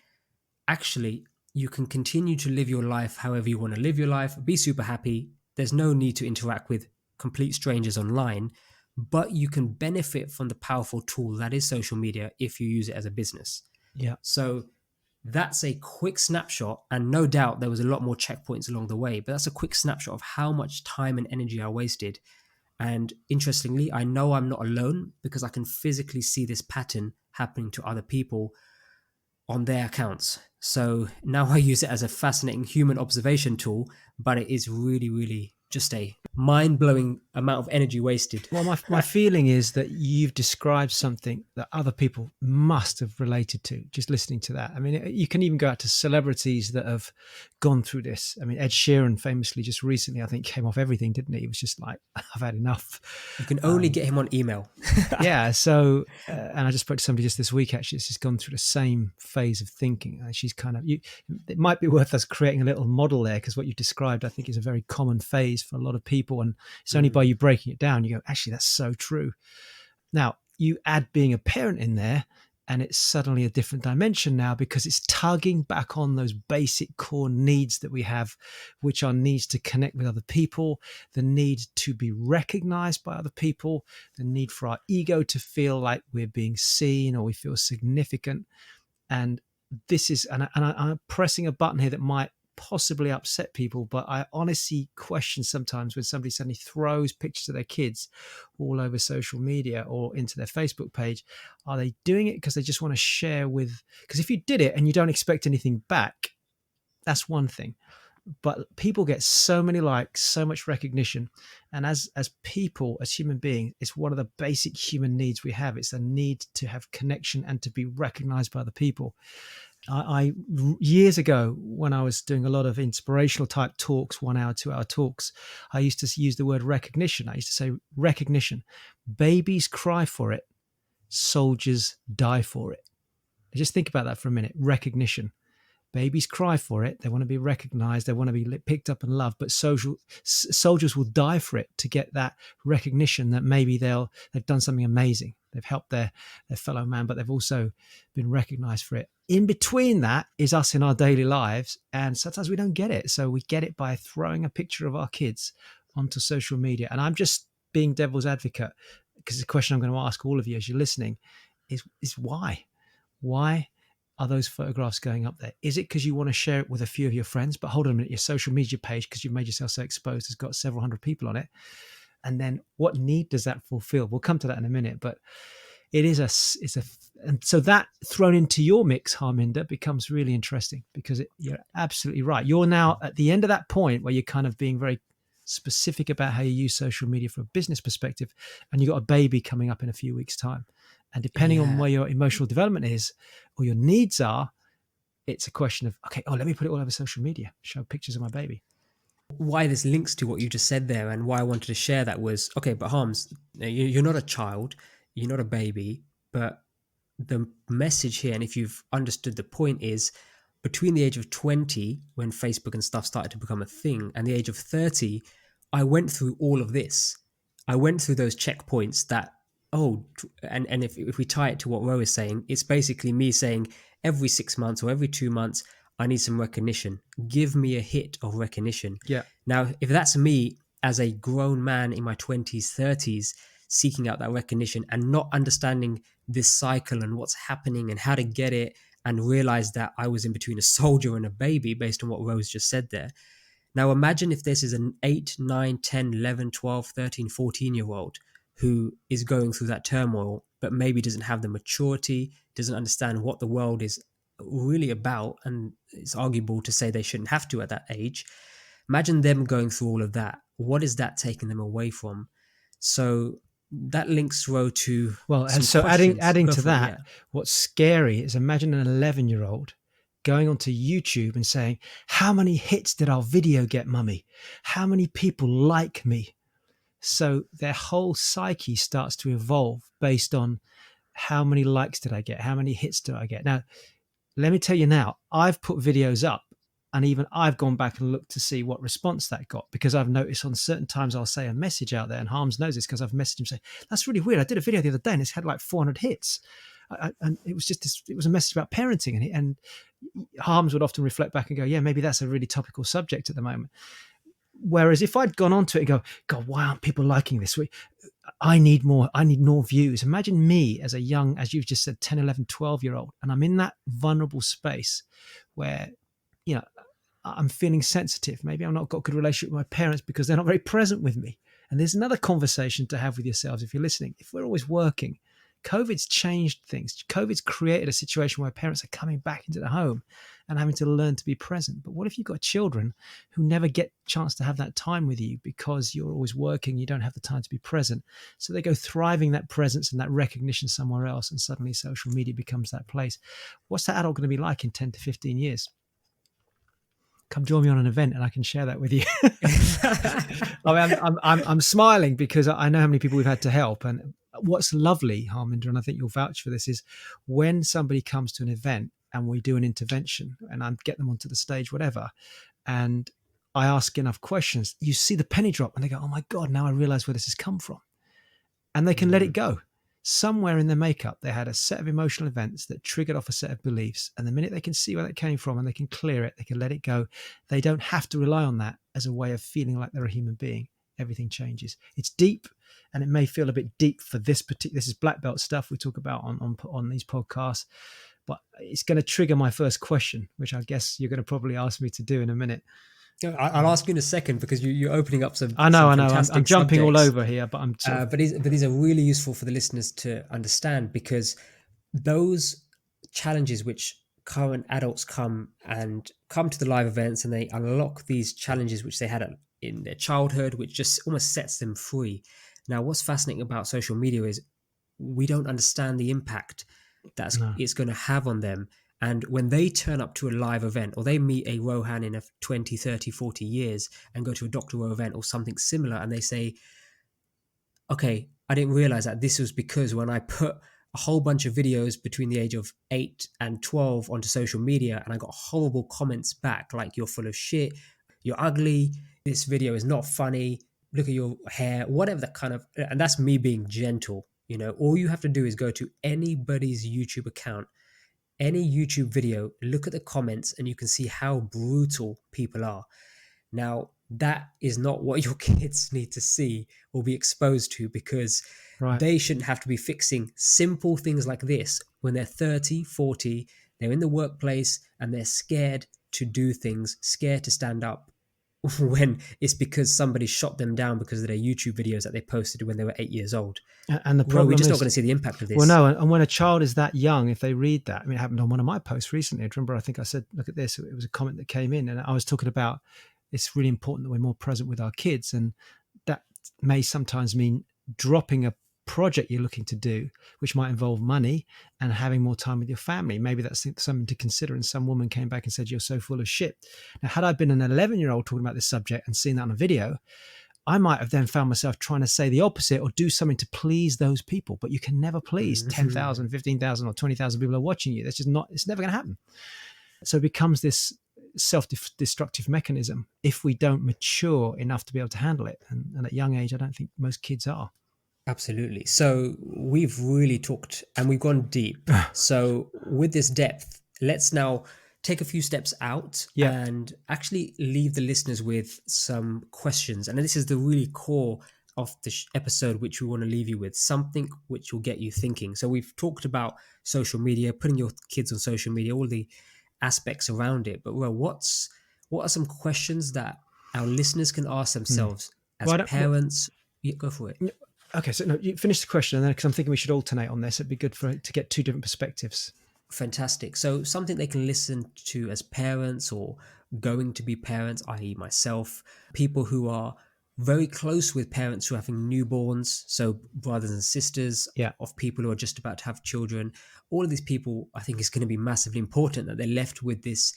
actually, you can continue to live your life however you want to live your life, be super happy. There's no need to interact with complete strangers online, but you can benefit from the powerful tool that is social media if you use it as a business. Yeah. So that's a quick snapshot, and no doubt there was a lot more checkpoints along the way, but that's a quick snapshot of how much time and energy I wasted. And interestingly, I know I'm not alone because I can physically see this pattern happening to other people on their accounts. So now I use it as a fascinating human observation tool, but it is really, really just a mind-blowing amount of energy wasted. Well, my feeling is that you've described something that other people must have related to just listening to that. I mean, you can even go out to celebrities that have gone through this. I mean, Ed Sheeran famously just recently, I think, came off everything, didn't he? He was just like, I've had enough. You can only get him on email. Yeah. So, and I just spoke to somebody just this week, actually, that's just gone through the same phase of thinking. She's kind of, it might be worth us creating a little model there, because what you described, I think, is a very common phase for a lot of people. And it's only by you breaking it down, you go, actually, that's so true. Now, you add being a parent in there, and it's suddenly a different dimension now, because it's tugging back on those basic core needs that we have, which are needs to connect with other people, the need to be recognized by other people, the need for our ego to feel like we're being seen or we feel significant. And this is, and I'm pressing a button here that might possibly upset people, but I honestly question sometimes when somebody suddenly throws pictures of their kids all over social media or into their Facebook page. Are they doing it because they just want to share with, because if you did it and you don't expect anything back, that's one thing. But people get so many likes, so much recognition. And as people, as human beings, it's one of the basic human needs we have. It's a need to have connection and to be recognized by other people. I years ago, when I was doing a lot of inspirational type talks, 1 hour, 2 hour talks, I used to use the word recognition. I used to say recognition. Babies cry for it. Soldiers die for it. Just think about that for a minute. Recognition. Babies cry for it. They want to be recognized. They want to be picked up and loved. But soldiers will die for it, to get that recognition that maybe they've done something amazing. They've helped their fellow man, but they've also been recognized for it. In between that is us in our daily lives. And sometimes we don't get it. So we get it by throwing a picture of our kids onto social media. And I'm just being devil's advocate, because the question I'm going to ask all of you as you're listening is why? Why are those photographs going up there? Is it because you want to share it with a few of your friends? But hold on a minute, your social media page, because you've made yourself so exposed, has got several hundred people on it. And then what need does that fulfill? We'll come to that in a minute, but and so that thrown into your mix, Harminder, becomes really interesting, because you're absolutely right. You're now at the end of that point where you're kind of being very specific about how you use social media from a business perspective, and you've got a baby coming up in a few weeks' time. And depending on where your emotional development is or your needs are, it's a question of, okay, let me put it all over social media, show pictures of my baby. Why this links to what you just said there, and why I wanted to share that was, okay, but Harms, you're not a child, you're not a baby, but the message here, and if you've understood the point, is between the age of 20, when Facebook and stuff started to become a thing, and the age of 30, I went through all of this. I went through those checkpoints that, and if we tie it to what Ro is saying, it's basically me saying every 6 months or every 2 months, I need some recognition. Give me a hit of recognition. Yeah. Now, if that's me as a grown man in my 20s, 30s, seeking out that recognition and not understanding this cycle and what's happening and how to get it, and realize that I was in between a soldier and a baby based on what Rose just said there. Now, imagine if this is an 8, 9, 10, 11, 12, 13, 14-year-old who is going through that turmoil, but maybe doesn't have the maturity, doesn't understand what the world is really about, and it's arguable to say they shouldn't have to at that age. Imagine them going through all of that. What is that taking them away from? So that links Ro to and so adding to that, what's scary is, imagine an 11-year-old going onto YouTube and saying, how many hits did our video get, mummy? How many people like me? So their whole psyche starts to evolve based on how many likes did I get? How many hits do I get? Now, let me tell you now, I've put videos up and even I've gone back and looked to see what response that got, because I've noticed on certain times I'll say a message out there, and Harms knows this because I've messaged him saying, that's really weird. I did a video the other day and it's had like 400 hits. And it was just this, it was a message about parenting, and Harms would often reflect back and go, yeah, maybe that's a really topical subject at the moment. Whereas if I'd gone onto it and go, God, why aren't people liking this? I need more views. Imagine me as a young, as you've just said, 10, 11, 12-year-old, and I'm in that vulnerable space where, you know, I'm feeling sensitive. Maybe I've not got a good relationship with my parents because they're not very present with me. And there's another conversation to have with yourselves if you're listening. If we're always working, COVID's changed things. COVID's created a situation where parents are coming back into the home and having to learn to be present. But what if you've got children who never get a chance to have that time with you because you're always working, you don't have the time to be present. So they go thriving that presence and that recognition somewhere else, and suddenly social media becomes that place. What's that adult going to be like in 10 to 15 years? Come join me on an event and I can share that with you. I mean, I'm smiling because I know how many people we've had to help. And what's lovely, Harminder, and I think you'll vouch for this, is when somebody comes to an event and we do an intervention and I get them onto the stage, whatever, and I ask enough questions, you see the penny drop and they go, oh my God, now I realize where this has come from. And they can let it go. Somewhere in their makeup, they had a set of emotional events that triggered off a set of beliefs. And the minute they can see where that came from and they can clear it, they can let it go. They don't have to rely on that as a way of feeling like they're a human being. Everything changes. It's deep, and it may feel a bit deep for this particular, this is black belt stuff we talk about on these podcasts, but it's going to trigger my first question, which I guess you're going to probably ask me to do in a minute. I'll ask you in a second, because you're opening up some. I know. I'm jumping subjects. all over here, but but these are really useful for the listeners to understand, because those challenges which current adults come to the live events, and they unlock these challenges which they had in their childhood, which just almost sets them free. Now, what's fascinating about social media is we don't understand the impact it's going to have on them. And when they turn up to a live event, or they meet a Rohan in 20, 30, 40 years and go to a Dr. Rowe event or something similar, and they say, okay, I didn't realize that this was because when I put a whole bunch of videos between the age of 8 and 12 onto social media, and I got horrible comments back like, you're full of shit, you're ugly, this video is not funny, look at your hair, whatever that kind of, and that's me being gentle. You know, all you have to do is go to anybody's YouTube account, any YouTube video, look at the comments, and you can see how brutal people are. Now, that is not what your kids need to see or be exposed to, because they shouldn't have to be fixing simple things like this when they're 30, 40, they're in the workplace and they're scared to do things, scared to stand up, when it's because somebody shot them down because of their YouTube videos that they posted when they were 8 years old. And the problem we're just is, not going to see the impact of this. Well, no, and when a child is that young, if they read that, I mean, it happened on one of my posts recently. I remember, I think I said, look at this. It was a comment that came in, and I was talking about it's really important that we're more present with our kids. And that may sometimes mean dropping a project you're looking to do, which might involve money, and having more time with your family. Maybe that's something to consider. And some woman came back and said, you're so full of shit. Now, had I been an 11-year-old talking about this subject and seen that on a video, I might have then found myself trying to say the opposite or do something to please those people. But you can never please 10,000, 15,000 or 20,000 people are watching you. That's just not, it's never going to happen. So it becomes this self-destructive mechanism if we don't mature enough to be able to handle it. And at a young age, I don't think most kids are. Absolutely. So we've really talked and we've gone deep. So with this depth, let's now take a few steps out and actually leave the listeners with some questions. And this is the really core of the episode, which we want to leave you with, something which will get you thinking. So we've talked about social media, putting your kids on social media, all the aspects around it. But what are some questions that our listeners can ask themselves as parents? Go for it. Okay, so no, you finish the question, and then, because I'm thinking we should alternate on this, it'd be good to get two different perspectives. Fantastic. So something they can listen to as parents or going to be parents, i.e. myself, people who are very close with parents who are having newborns, so brothers and sisters of people who are just about to have children. All of these people, I think, is going to be massively important that they're left with this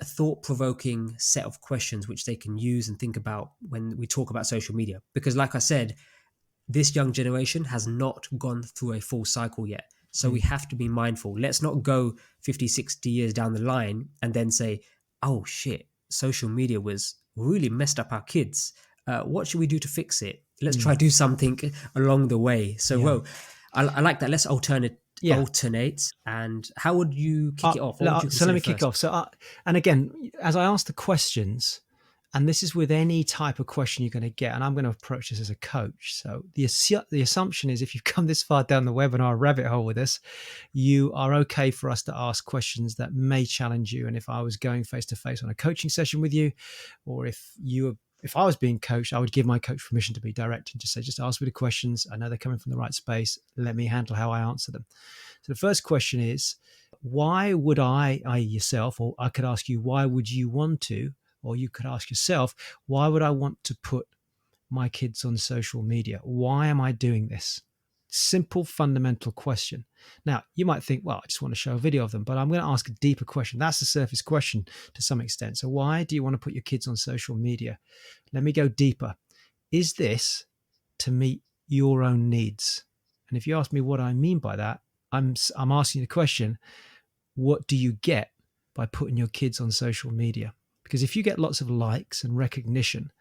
thought-provoking set of questions which they can use and think about when we talk about social media. Because like I said, this young generation has not gone through a full cycle yet. So we have to be mindful. Let's not go 50, 60 years down the line and then say, oh shit, social media was really messed up our kids. What should we do to fix it? Let's try to do something along the way. So, Ro, I like that. Let's alternate. And how would you kick it off? What would you So let me consider kick off. So, and again, as I ask the questions, and this is with any type of question you're going to get, and I'm going to approach this as a coach. So the assumption is if you've come this far down the webinar rabbit hole with us, you are okay for us to ask questions that may challenge you. And if I was going face to face on a coaching session with you, or if I was being coached, I would give my coach permission to be direct and just say, just ask me the questions. I know they're coming from the right space. Let me handle how I answer them. So the first question is, why would i.e. yourself, or I could ask you, why would you want to, or you could ask yourself, why would I want to put my kids on social media? Why am I doing this? Simple, fundamental question. Now, you might think, well, I just want to show a video of them, but I'm going to ask a deeper question. That's the surface question to some extent. So why do you want to put your kids on social media? Let me go deeper. Is this to meet your own needs? And if you ask me what I mean by that, I'm asking the question, what do you get by putting your kids on social media? Because if you get lots of likes and recognition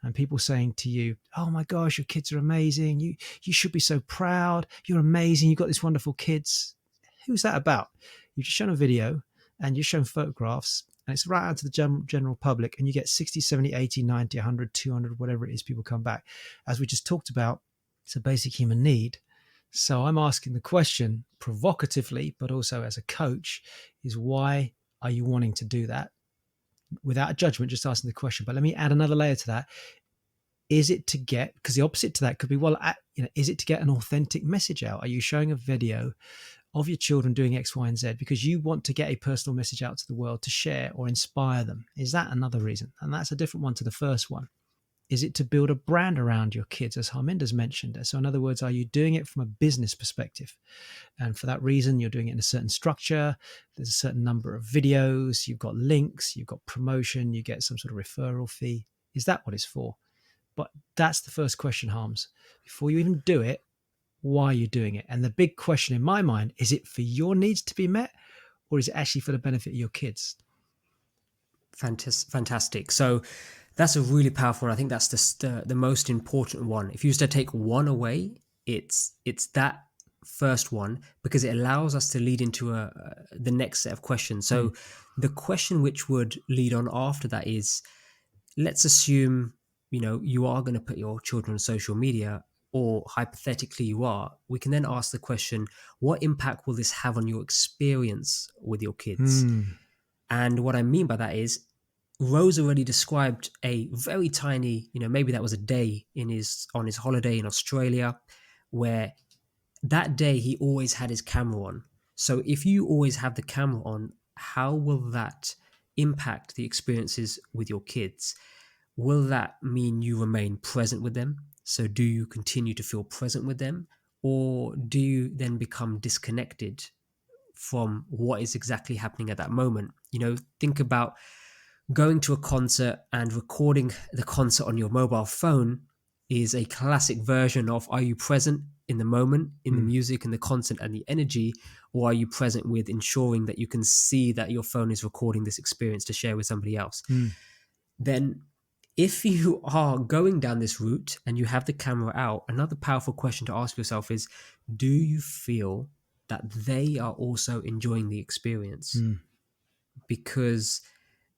and people saying to you, oh my gosh, your kids are amazing. You should be so proud. You're amazing. You've got these wonderful kids. Who's that about? You've just shown a video and you've shown photographs and it's right out to the general public and you get 60, 70, 80, 90, 100, 200, whatever it is, people come back. As we just talked about, it's a basic human need. So I'm asking the question provocatively, but also as a coach, is why are you wanting to do that? Without a judgment, just asking the question. But let me add another layer to that. Is it to get, because the opposite to that could be, well, is it to get an authentic message out? Are you showing a video of your children doing X, Y, and Z because you want to get a personal message out to the world to share or inspire them? Is that another reason? And that's a different one to the first one. Is it to build a brand around your kids, as Harminder's mentioned? So in other words, are you doing it from a business perspective? And for that reason, you're doing it in a certain structure. There's a certain number of videos. You've got links. You've got promotion. You get some sort of referral fee. Is that what it's for? But that's the first question, Harms. Before you even do it, why are you doing it? And the big question in my mind, is it for your needs to be met or is it actually for the benefit of your kids? Fantastic. So that's a really powerful one. I think that's the most important one. If you was to take one away, it's that first one, because it allows us to lead into the next set of questions. So the question which would lead on after that is, let's assume, you are going to put your children on social media, or hypothetically you are. We can then ask the question, what impact will this have on your experience with your kids? And what I mean by that is, Rose already described a very tiny, maybe that was a day on his holiday in Australia, where that day he always had his camera on. So if you always have the camera on, how will that impact the experiences with your kids? Will that mean you remain present with them? So do you continue to feel present with them? Or do you then become disconnected from what is exactly happening at that moment? Think about going to a concert and recording the concert on your mobile phone is a classic version of, are you present in the moment, in the music and the content and the energy, or are you present with ensuring that you can see that your phone is recording this experience to share with somebody else? Then if you are going down this route and you have the camera out, another powerful question to ask yourself is, do you feel that they are also enjoying the experience? Because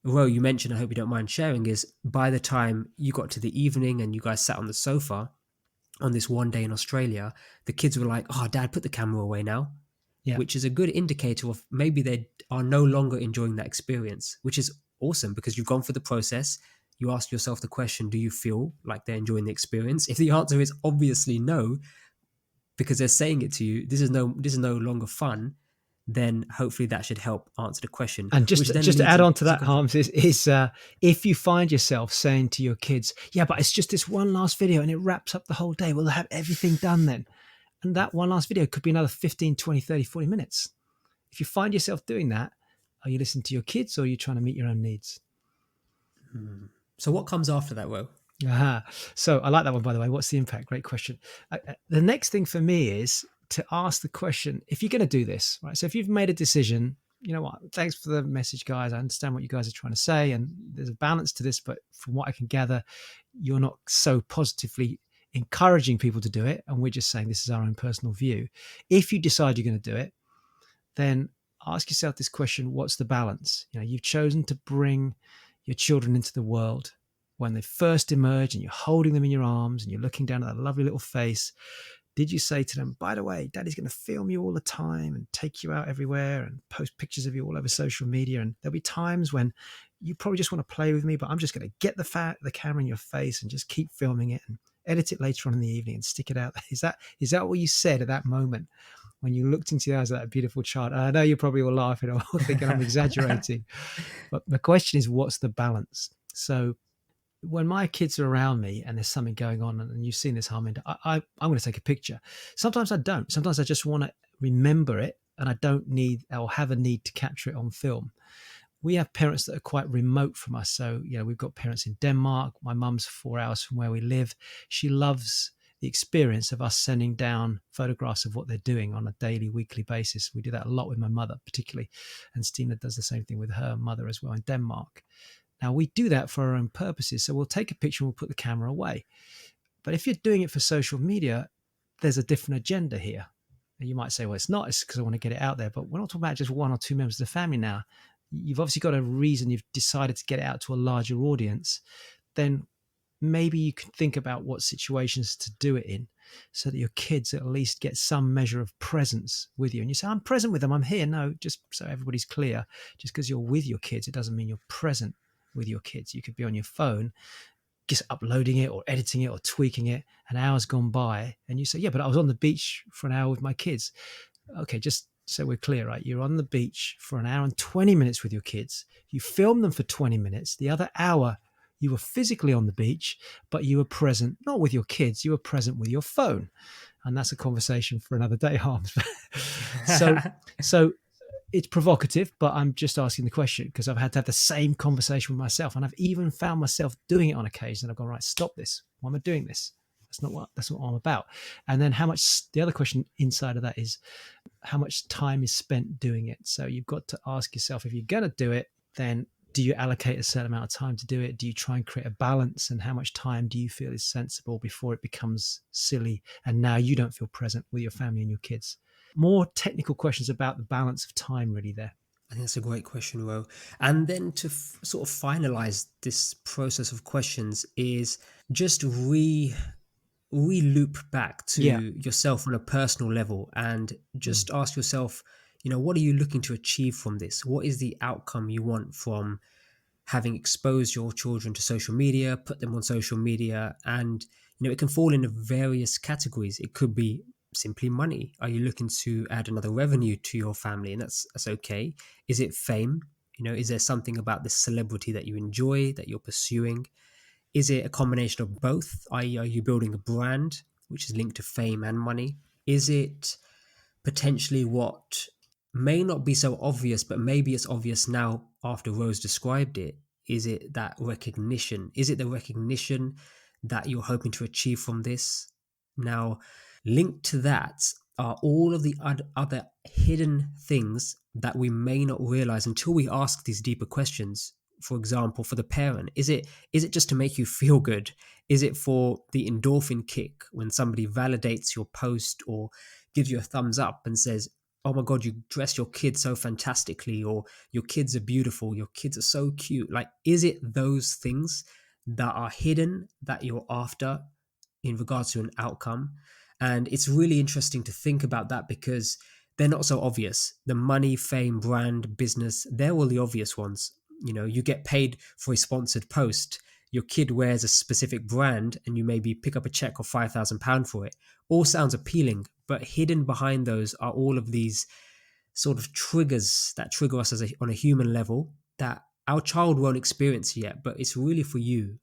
Ro, you mentioned, I hope you don't mind sharing, is by the time you got to the evening and you guys sat on the sofa on this one day in Australia, the kids were like, oh, Dad, put the camera away now, which is a good indicator of maybe they are no longer enjoying that experience, which is awesome because you've gone through the process. You ask yourself the question, do you feel like they're enjoying the experience? If the answer is obviously no, because they're saying it to you, this is no longer fun, then hopefully that should help answer the question. And just to add on to that, Harms, is if you find yourself saying to your kids, yeah, but it's just this one last video and it wraps up the whole day, we'll have everything done then. And that one last video could be another 15, 20, 30, 40 minutes. If you find yourself doing that, are you listening to your kids or are you trying to meet your own needs? So what comes after that, Ro? Aha. So I like that one, by the way. What's the impact? Great question. The next thing for me is to ask the question, if you're going to do this, right? So if you've made a decision, you know what? Thanks for the message, guys. I understand what you guys are trying to say, and there's a balance to this. But from what I can gather, you're not so positively encouraging people to do it, and we're just saying this is our own personal view. If you decide you're going to do it, then ask yourself this question: what's the balance? You know, you've chosen to bring your children into the world. When they first emerge and you're holding them in your arms and you're looking down at that lovely little face, did you say to them, by the way, daddy's going to film you all the time and take you out everywhere and post pictures of you all over social media? And there'll be times when you probably just want to play with me, but I'm just going to get the camera in your face and just keep filming it and edit it later on in the evening and stick it out. Is that what you said at that moment when you looked into the eyes of that beautiful child? And I know you're probably all laughing or thinking I'm exaggerating, but the question is, what's the balance? So when my kids are around me and there's something going on, and you've seen this, Harminder, I'm going to take a picture. Sometimes I don't. Sometimes I just want to remember it, and I don't need or have a need to capture it on film. We have parents that are quite remote from us. So, you know, we've got parents in Denmark. My mum's 4 hours from where we live. She loves the experience of us sending down photographs of what they're doing on a daily, weekly basis. We do that a lot with my mother, particularly. And Stina does the same thing with her mother as well in Denmark. Now, we do that for our own purposes. So we'll take a picture and we'll put the camera away. But if you're doing it for social media, there's a different agenda here. And you might say, well, it's not, it's because I want to get it out there. But we're not talking about just one or two members of the family now. You've obviously got a reason you've decided to get it out to a larger audience. Then maybe you can think about what situations to do it in so that your kids at least get some measure of presence with you. And you say, I'm present with them, I'm here. No, just so everybody's clear, just because you're with your kids, it doesn't mean you're present with your kids. You could be on your phone just uploading it or editing it or tweaking it, an hour's gone by and you say, yeah, but I was on the beach for an hour with my kids. Okay, just so we're clear, right? You're on the beach for an hour and 20 minutes with your kids. You film them for 20 minutes. The other hour you were physically on the beach, but you were present, not with your kids, you were present with your phone. And that's a conversation for another day, Harms. so it's provocative, but I'm just asking the question because I've had to have the same conversation with myself. And I've even found myself doing it on occasion. I've gone, right, stop this. Why am I doing this? That's not what I'm about. And then the other question inside of that is how much time is spent doing it. So you've got to ask yourself, if you're going to do it, then do you allocate a certain amount of time to do it? Do you try and create a balance? And how much time do you feel is sensible before it becomes silly? And now you don't feel present with your family and your kids. More technical questions about the balance of time really there. I think that's a great question, Ro. And then to sort of finalize this process of questions is just loop back to yourself on a personal level and just ask yourself, you know, what are you looking to achieve from this? What is the outcome you want from having exposed your children to social media, put them on social media? And, you know, it can fall into various categories. It could be simply money. Are you looking to add another revenue to your family? And that's okay. Is it fame? You know, is there something about this celebrity that you enjoy, that you're pursuing? Is it a combination of both? I.e., are you building a brand which is linked to fame and money? Is it potentially what may not be so obvious, but maybe it's obvious now after Rose described it? Is it that recognition? Is it the recognition that you're hoping to achieve from this? Now, linked to that are all of the other hidden things that we may not realize until we ask these deeper questions. For example, for the parent, is it just to make you feel good? Is it for the endorphin kick when somebody validates your post or gives you a thumbs up and says, oh my God, you dress your kids so fantastically, or your kids are beautiful, your kids are so cute? Like, is it those things that are hidden that you're after in regards to an outcome? And it's really interesting to think about that because they're not so obvious. The money, fame, brand, business, they're all the obvious ones. You know, you get paid for a sponsored post, your kid wears a specific brand and you maybe pick up a check of £5,000 for it. All sounds appealing, but hidden behind those are all of these sort of triggers that trigger us on a human level that our child won't experience yet, but it's really for you.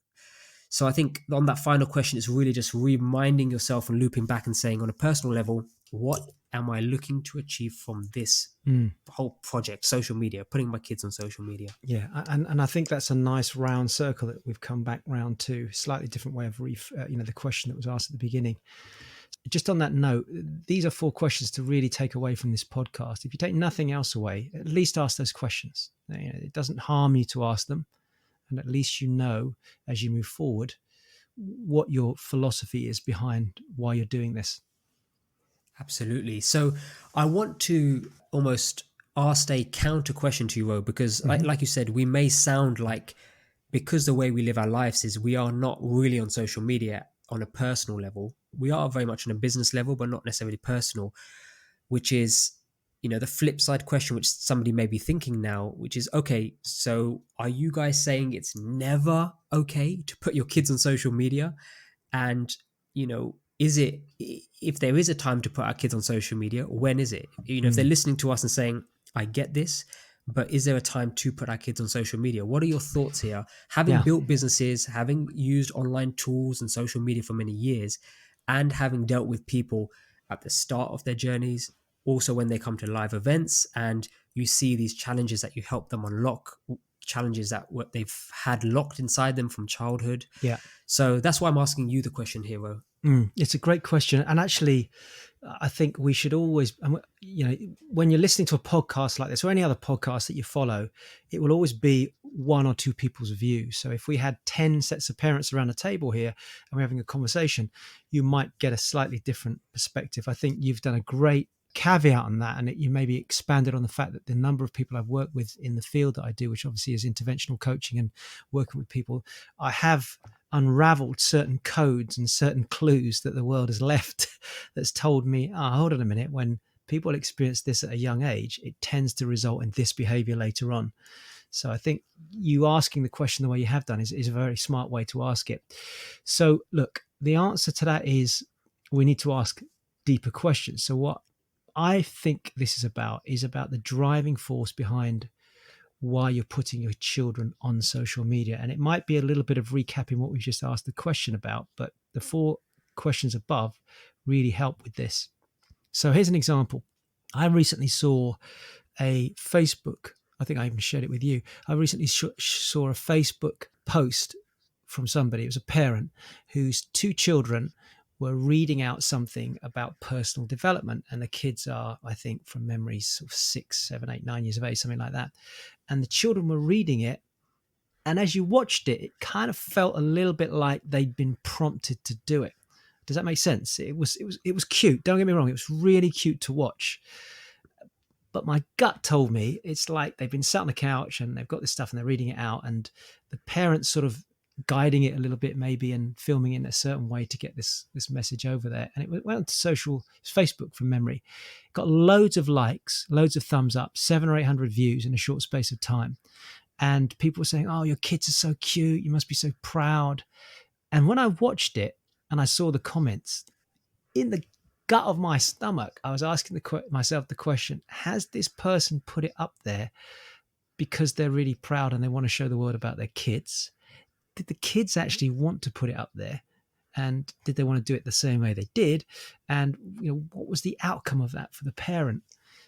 So I think on that final question, it's really just reminding yourself and looping back and saying on a personal level, what am I looking to achieve from this whole project, social media, putting my kids on social media? Yeah, and I think that's a nice round circle that we've come back round to. Slightly different way of the question that was asked at the beginning. Just on that note, these are 4 questions to really take away from this podcast. If you take nothing else away, at least ask those questions. It doesn't harm you to ask them, and at least you know as you move forward what your philosophy is behind why you're doing this. Absolutely. So I want to almost ask a counter question to you, Ro, because like you said, we may sound like, because the way we live our lives is we are not really on social media on a personal level. We are very much on a business level, but not necessarily personal, which is, the flip side question, which somebody may be thinking now, which is, okay, so are you guys saying it's never okay to put your kids on social media? And, is it, if there is a time to put our kids on social media, when is it? If they're listening to us and saying, I get this, but is there a time to put our kids on social media? What are your thoughts here? Having built businesses, having used online tools and social media for many years, and having dealt with people at the start of their journeys, also when they come to live events and you see these challenges that you help them unlock, challenges that they've had locked inside them from childhood. Yeah. So that's why I'm asking you the question, Hero. It's a great question. And actually, I think we should always, when you're listening to a podcast like this or any other podcast that you follow, it will always be 1 or 2 people's view. So if we had 10 sets of parents around a table here and we're having a conversation, you might get a slightly different perspective. I think you've done a great caveat on that, and you maybe expanded on the fact that the number of people I've worked with in the field that I do, which obviously is interventional coaching and working with people, I have unraveled certain codes and certain clues that the world has left that's told me, hold on a minute, when people experience this at a young age, it tends to result in this behavior later on. So I think you asking the question the way you have done is a very smart way to ask it. So look, the answer to that is we need to ask deeper questions. So what I think this is about the driving force behind why you're putting your children on social media. And it might be a little bit of recapping what we've just asked the question about, but the 4 questions above really help with this. So here's an example. I recently saw a Facebook, I think I even shared it with you. I recently saw a Facebook post from somebody. It was a parent whose 2 children were reading out something about personal development. And the kids are, I think, from memory, sort of 6, 7, 8, 9 years of age, something like that. And the children were reading it. And as you watched it, it kind of felt a little bit like they'd been prompted to do it. Does that make sense? It was cute. Don't get me wrong. It was really cute to watch. But my gut told me it's like they've been sat on the couch and they've got this stuff and they're reading it out. And the parents sort of guiding it a little bit maybe and filming it in a certain way to get this message over there. And it went to Facebook from memory. It got loads of likes, loads of thumbs up, 700 or 800 views in a short space of time. And people were saying, oh, your kids are so cute. You must be so proud. And when I watched it and I saw the comments, in the gut of my stomach, I was asking myself the question, has this person put it up there because they're really proud and they want to show the world about their kids? Did the kids actually want to put it up there? And did they want to do it the same way they did? And what was the outcome of that for the parent?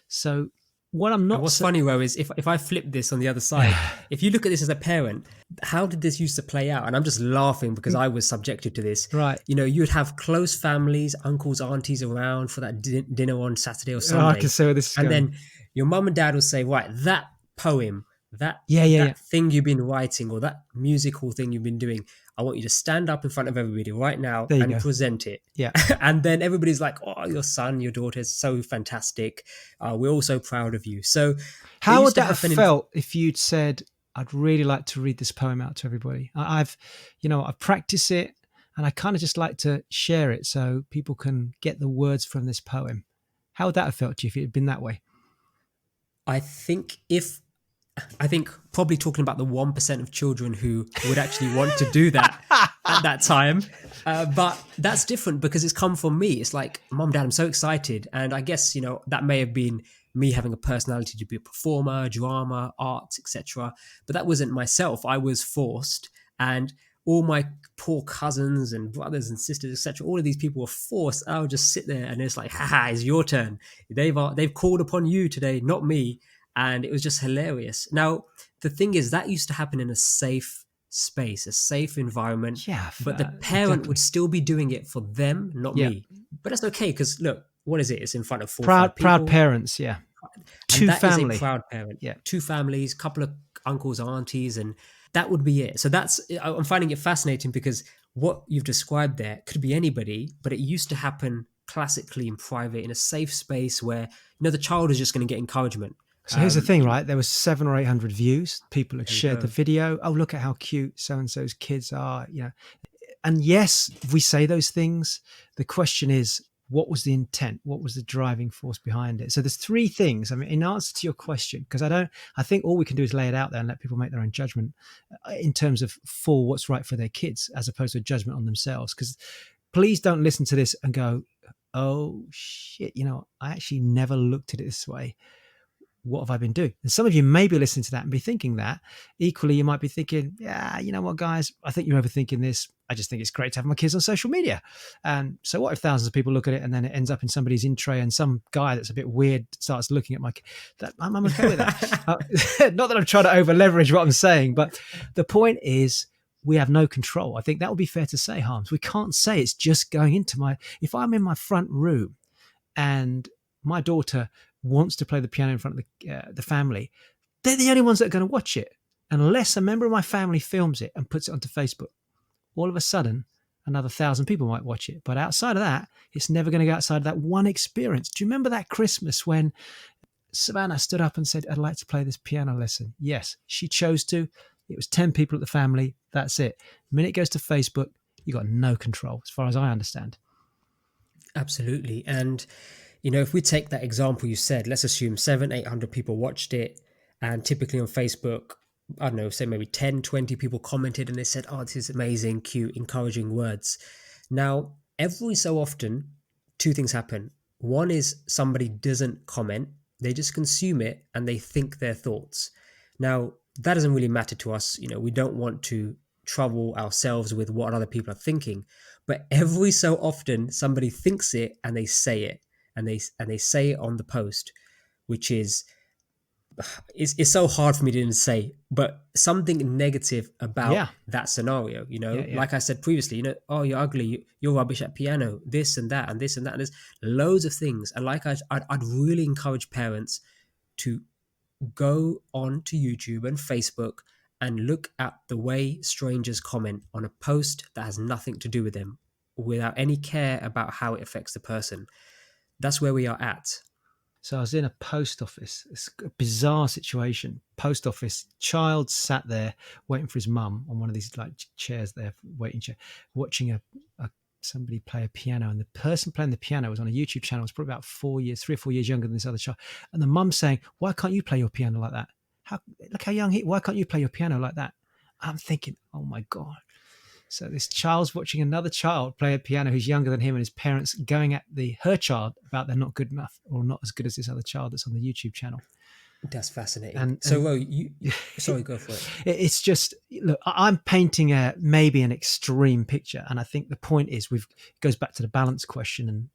So what I'm not... What's funny, Ro, is if I flip this on the other side, if you look at this as a parent, how did this used to play out? And I'm just laughing because I was subjected to this. Right. You'd have close families, uncles, aunties around for that dinner on Saturday or Sunday. I can see where this is going. And then your mum and dad will say, right, that poem, that thing you've been writing or that musical thing you've been doing, I want you to stand up in front of everybody right now and present it. Yeah. And then everybody's like, oh, your son, your daughter is so fantastic. We're all so proud of you. So how would that have felt if you'd said, I'd really like to read this poem out to everybody. I've practiced it and I kind of just like to share it so people can get the words from this poem. How would that have felt to you if it had been that way? I think probably talking about the 1% of children who would actually want to do that at that time. But that's different because it's come from me. It's like, Mom, Dad, I'm so excited. And I guess, that may have been me having a personality to be a performer, drama, arts, etc. But that wasn't myself. I was forced. And all my poor cousins and brothers and sisters, etc., all of these people were forced. I would just sit there and it's like, haha, it's your turn. They've called upon you today, not me. And it was just hilarious. Now, the thing is, that used to happen in a safe space, a safe environment, Yeah, but the parent exactly. would still be doing it for them, not Yeah. me. But that's okay, because look, what is it? It's in front of 4 or 5 Proud people. parents. Yeah. And To that is a family. proud parent. Yeah. 2 families, couple of uncles, aunties, and that would be it. So I'm finding it fascinating because what you've described there could be anybody, but it used to happen classically in private, in a safe space where, the child is just going to get encouragement. So here's the thing, right? There was 700 or 800 views. People had There you shared the go. video. Oh, look at how cute so-and-so's kids are, And yes, we say those things. The question is, what was the intent? What was the driving force behind it? So there's 3 things. I mean, in answer to your question, because I think all we can do is lay it out there and let people make their own judgment in terms of for what's right for their kids, as opposed to a judgment on themselves. Because please don't listen to this and go, oh shit, I actually never looked at it this way. What have I been doing? And some of you may be listening to that and be thinking that. Equally, you might be thinking, yeah, you know what, guys, I think you're overthinking this. I just think it's great to have my kids on social media. And so what if thousands of people look at it and then it ends up in somebody's in tray and some guy that's a bit weird starts looking at I'm okay with that. Not that I'm trying to over leverage what I'm saying, but the point is, we have no control. I think that would be fair to say, Harms. We can't say it's just going into if I'm in my front room and my daughter wants to play the piano in front of the family, they're the only ones that are going to watch it. Unless a member of my family films it and puts it onto Facebook, all of a sudden, another 1,000 people might watch it. But outside of that, it's never going to go outside of that one experience. Do you remember that Christmas when Savannah stood up and said, I'd like to play this piano lesson? Yes, she chose to. It was 10 people at the family. That's it. The minute it goes to Facebook, you got no control, as far as I understand. Absolutely. And if we take that example you said, let's assume 700-800 people watched it, and typically on Facebook, I don't know, say maybe 10-20 people commented and they said, oh, this is amazing, cute, encouraging words. Now, every so often, 2 things happen. One is somebody doesn't comment, they just consume it and they think their thoughts. Now, that doesn't really matter to us. We don't want to trouble ourselves with what other people are thinking, but every so often somebody thinks it and they say it. And they say it on the post, which is it's so hard for me to even say, but something negative about that scenario. Like I said previously, oh, you're ugly, you're rubbish at piano, this and that, and this and that, and there's loads of things. And like I'd really encourage parents to go on to YouTube and Facebook and look at the way strangers comment on a post that has nothing to do with them, without any care about how it affects the person. That's where we are at. So I was in a post office. It's a bizarre situation. Post office, child sat there waiting for his mum on one of these chairs there, waiting chair, watching somebody play a piano. And the person playing the piano was on a YouTube channel. It was probably about 3 or 4 years younger than this other child. And the mum saying, "Why can't you play your piano like that? Look how young he. Why can't you play your piano like that?" I'm thinking, oh my God. So this child's watching another child play a piano who's younger than him, and his parents going at her child about they're not good enough or not as good as this other child that's on the YouTube channel. That's fascinating. So, Ro, sorry, go for it. It's just, look, I'm painting maybe an extreme picture, and I think the point is it goes back to the balance question, and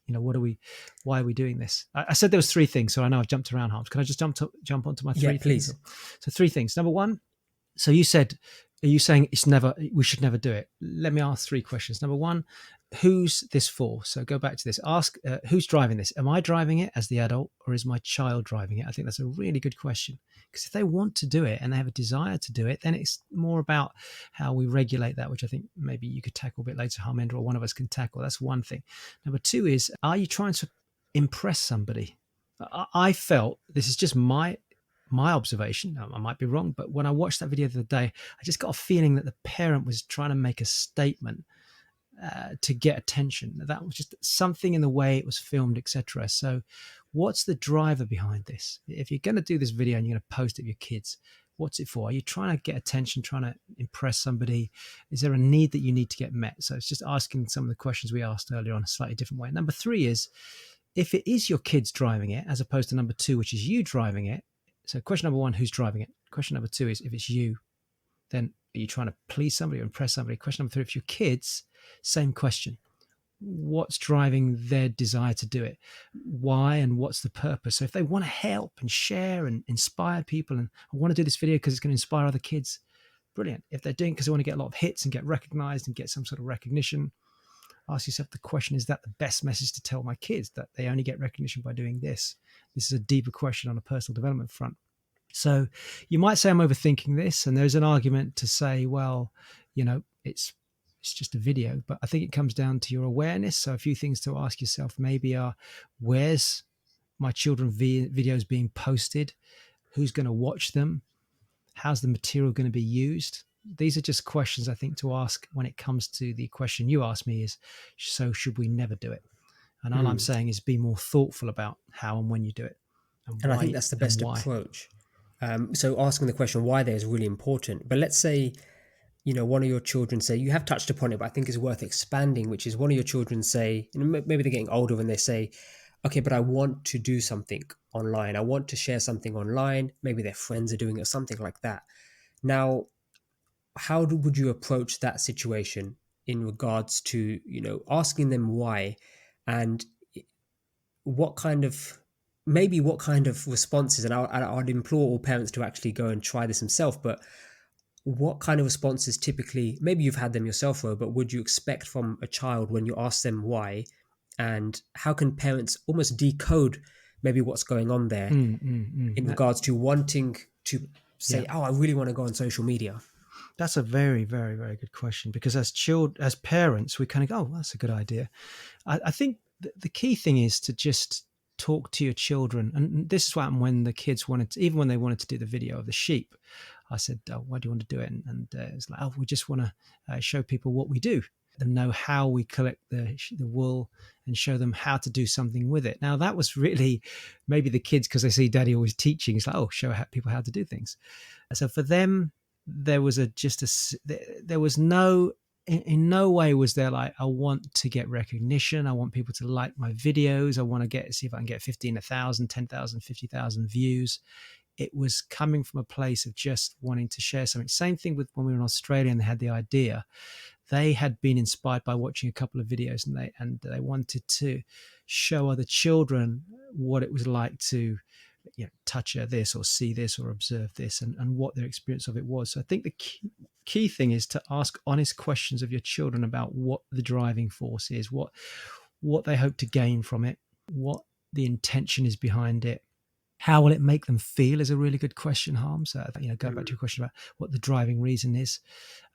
why are we doing this? I said there was 3 things, so I know I've jumped around, Harms. Can I just jump onto my 3 things? Please. So 3 things. Number 1. So you said, are you saying we should never do it? Let me ask 3 questions. Number 1, who's this for? So go back to this. Ask who's driving this? Am I driving it as the adult, or is my child driving it? I think that's a really good question, because if they want to do it and they have a desire to do it, then it's more about how we regulate that, which I think maybe you could tackle a bit later, Harmendra, or one of us can tackle. That's one thing. Number 2 is, are you trying to impress somebody? I felt, this is just my observation, I might be wrong, but when I watched that video the other day, I just got a feeling that the parent was trying to make a statement to get attention. That was just something in the way it was filmed, etc. So what's the driver behind this? If you're going to do this video and you're going to post it with your kids, what's it for? Are you trying to get attention, trying to impress somebody? Is there a need that you need to get met? So it's just asking some of the questions we asked earlier on a slightly different way. Number 3 is, if it is your kids driving it, as opposed to number 2, which is you driving it. So question number 1, who's driving it? Question number 2 is, if it's you, then Are you trying to please somebody or impress somebody? Question number 3, if your kids, same question. What's driving their desire to do it? Why and what's the purpose? So if they want to help and share and inspire people, and I want to do this video because it's going to inspire other kids, brilliant. If they're doing it because they want to get a lot of hits and get recognized and get some sort of recognition, ask yourself the question, is that the best message to tell my kids, that they only get recognition by doing this? This is a deeper question on a personal development front. So you might say I'm overthinking this, and there's an argument to say, well, it's just a video, but I think it comes down to your awareness. So a few things to ask yourself maybe are, where's my children videos being posted? Who's going to watch them? How's the material going to be used? These are just questions I think to ask when it comes to the question you asked me is, so should we never do it? And all I'm saying is be more thoughtful about how and when you do it. And I think that's the best approach. So asking the question why there is really important. But let's say, one of your children say, you have touched upon it, but I think it's worth expanding, which is one of your children say, maybe they're getting older and they say, okay, but I want to do something online. I want to share something online. Maybe their friends are doing it or something like that. Now, how would you approach that situation in regards to, asking them why, and what kind of responses, and I'd implore all parents to actually go and try this themselves, but what kind of responses typically, maybe you've had them yourself, Ro, but would you expect from a child when you ask them why, and how can parents almost decode maybe what's going on there in regards to wanting to say, I really want to go on social media? That's a very, very, very good question, because as parents, we kind of go, oh, that's a good idea. I think the key thing is to just talk to your children. And this is what happened when the kids even when they wanted to do the video of the sheep, I said, oh, why do you want to do it? And it's like, oh, we just want to show people what we do, them know how we collect the wool and show them how to do something with it. Now, that was really maybe the kids, because they see daddy always teaching, it's like, oh, show people how to do things. So for them, there was in no way was there like, I want to get recognition. I want people to like my videos. I want to see if I can get 15, 1,000, 10,000, 50,000 views. It was coming from a place of just wanting to share something. Same thing with when we were in Australia and they had the idea. They had been inspired by watching a couple of videos, and they wanted to show other children what it was like to touch this or see this or observe this, and what their experience of it was. So I think the key thing is to ask honest questions of your children about what the driving force is, what they hope to gain from it, what the intention is behind it. How will it make them feel is a really good question, Harm. So, going back to your question about what the driving reason is.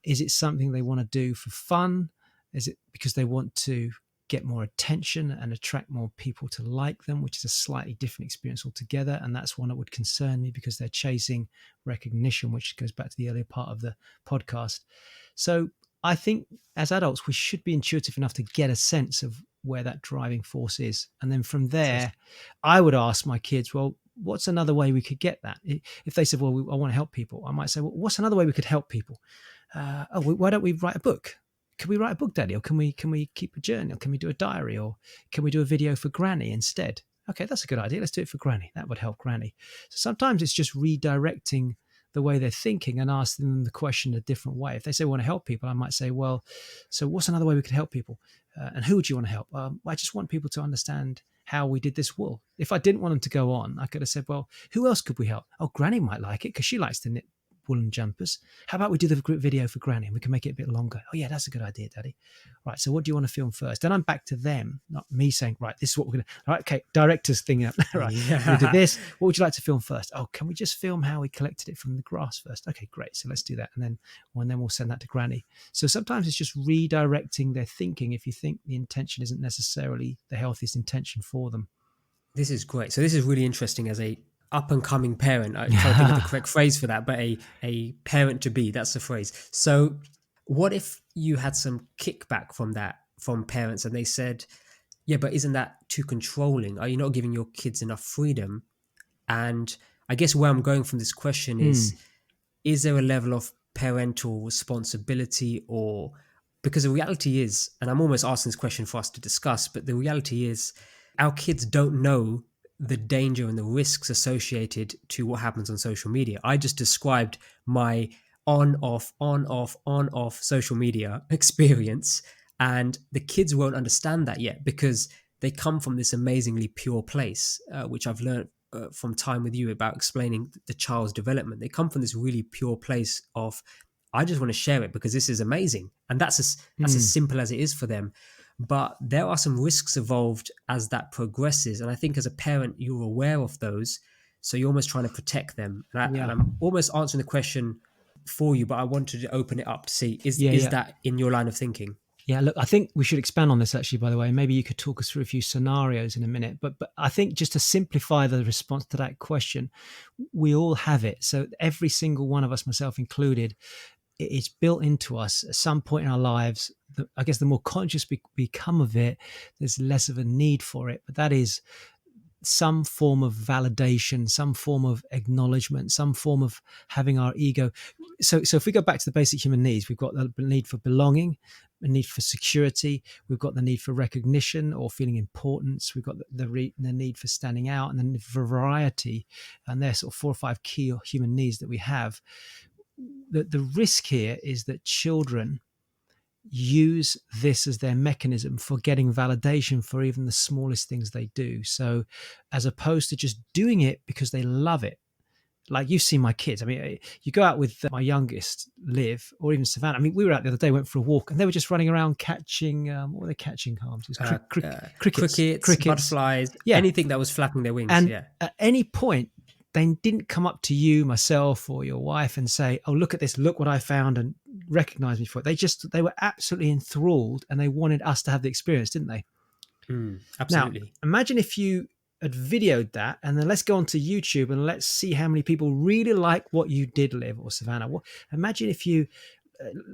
Is it something they want to do for fun? Is it because they want to get more attention and attract more people to like them, which is a slightly different experience altogether? And that's one that would concern me, because they're chasing recognition, which goes back to the earlier part of the podcast. So I think as adults, we should be intuitive enough to get a sense of where that driving force is. And then from there, I would ask my kids, well, what's another way we could get that? If they said, well, I want to help people, I might say, well, what's another way we could help people? Why don't we write a book? Can we write a book, Daddy? Or can we keep a journal? Can we do a diary? Or can we do a video for Granny instead? Okay, that's a good idea. Let's do it for Granny. That would help Granny. So sometimes it's just redirecting the way they're thinking and asking them the question a different way. If they say we want to help people, I might say, well, so what's another way we could help people? And who would you want to help? I just want people to understand how we did this wool. If I didn't want them to go on, I could have said, well, who else could we help? Oh, Granny might like it because she likes to knit woolen jumpers. How about we do the video for Granny and we can make it a bit longer? Oh yeah, that's a good idea, Daddy. Right, so what do you want to film first? Then I'm back to them, not me saying, right, this is what we're going to, right, okay, director's thing up. Right, we do this. What would you like to film first? Oh, can we just film how we collected it from the grass first? Okay, great. So let's do that. And then we'll send that to Granny. So sometimes it's just redirecting their thinking if you think the intention isn't necessarily the healthiest intention for them. This is great. So this is really interesting as a up-and-coming parent. I try to think of the correct phrase for that, but a parent to be, that's the phrase. So what if you had some kickback from parents and they said, yeah, but isn't that too controlling? Are you not giving your kids enough freedom? And I guess where I'm going from this question is there a level of parental responsibility? Or because the reality is, and I'm almost asking this question for us to discuss, but the reality is our kids don't know the danger and the risks associated to what happens on social media. I just described my on off social media experience. And the kids won't understand that yet because they come from this amazingly pure place, which I've learned from time with you about explaining the child's development. They come from this really pure place of, I just want to share it because this is amazing. And that's as simple as it is for them. But there are some risks involved as that progresses. And I think as a parent, you're aware of those. So you're almost trying to protect them. And I'm almost answering the question for you, but I wanted to open it up to see, is that in your line of thinking? Yeah, look, I think we should expand on this actually, by the way. Maybe you could talk us through a few scenarios in a minute. But I think just to simplify the response to that question, we all have it. So every single one of us, myself included, it's built into us at some point in our lives. I guess the more conscious we become of it, there's less of a need for it. But that is some form of validation, some form of acknowledgement, some form of having our ego. So if we go back to the basic human needs, we've got the need for belonging, a need for security, we've got the need for recognition or feeling importance, we've got the need for standing out, and then variety. And there's sort of 4 or 5 key human needs that we have. The risk here is that children use this as their mechanism for getting validation for even the smallest things they do. So as opposed to just doing it because they love it, like you've seen my kids. I mean, you go out with my youngest, Liv, or even Savannah. I mean, we were out the other day, went for a walk, and they were just running around catching, what were they catching, Harms? It was Crickets, butterflies, anything that was flapping their wings. And at any point, they didn't come up to you, myself, or your wife and say, oh, look at this, look what I found, and recognize me for it. They were absolutely enthralled, and they wanted us to have the experience, didn't they? Absolutely. Now, imagine if you had videoed that, and then let's go onto YouTube and let's see how many people really like what you did, Liv or Savannah. Imagine if you,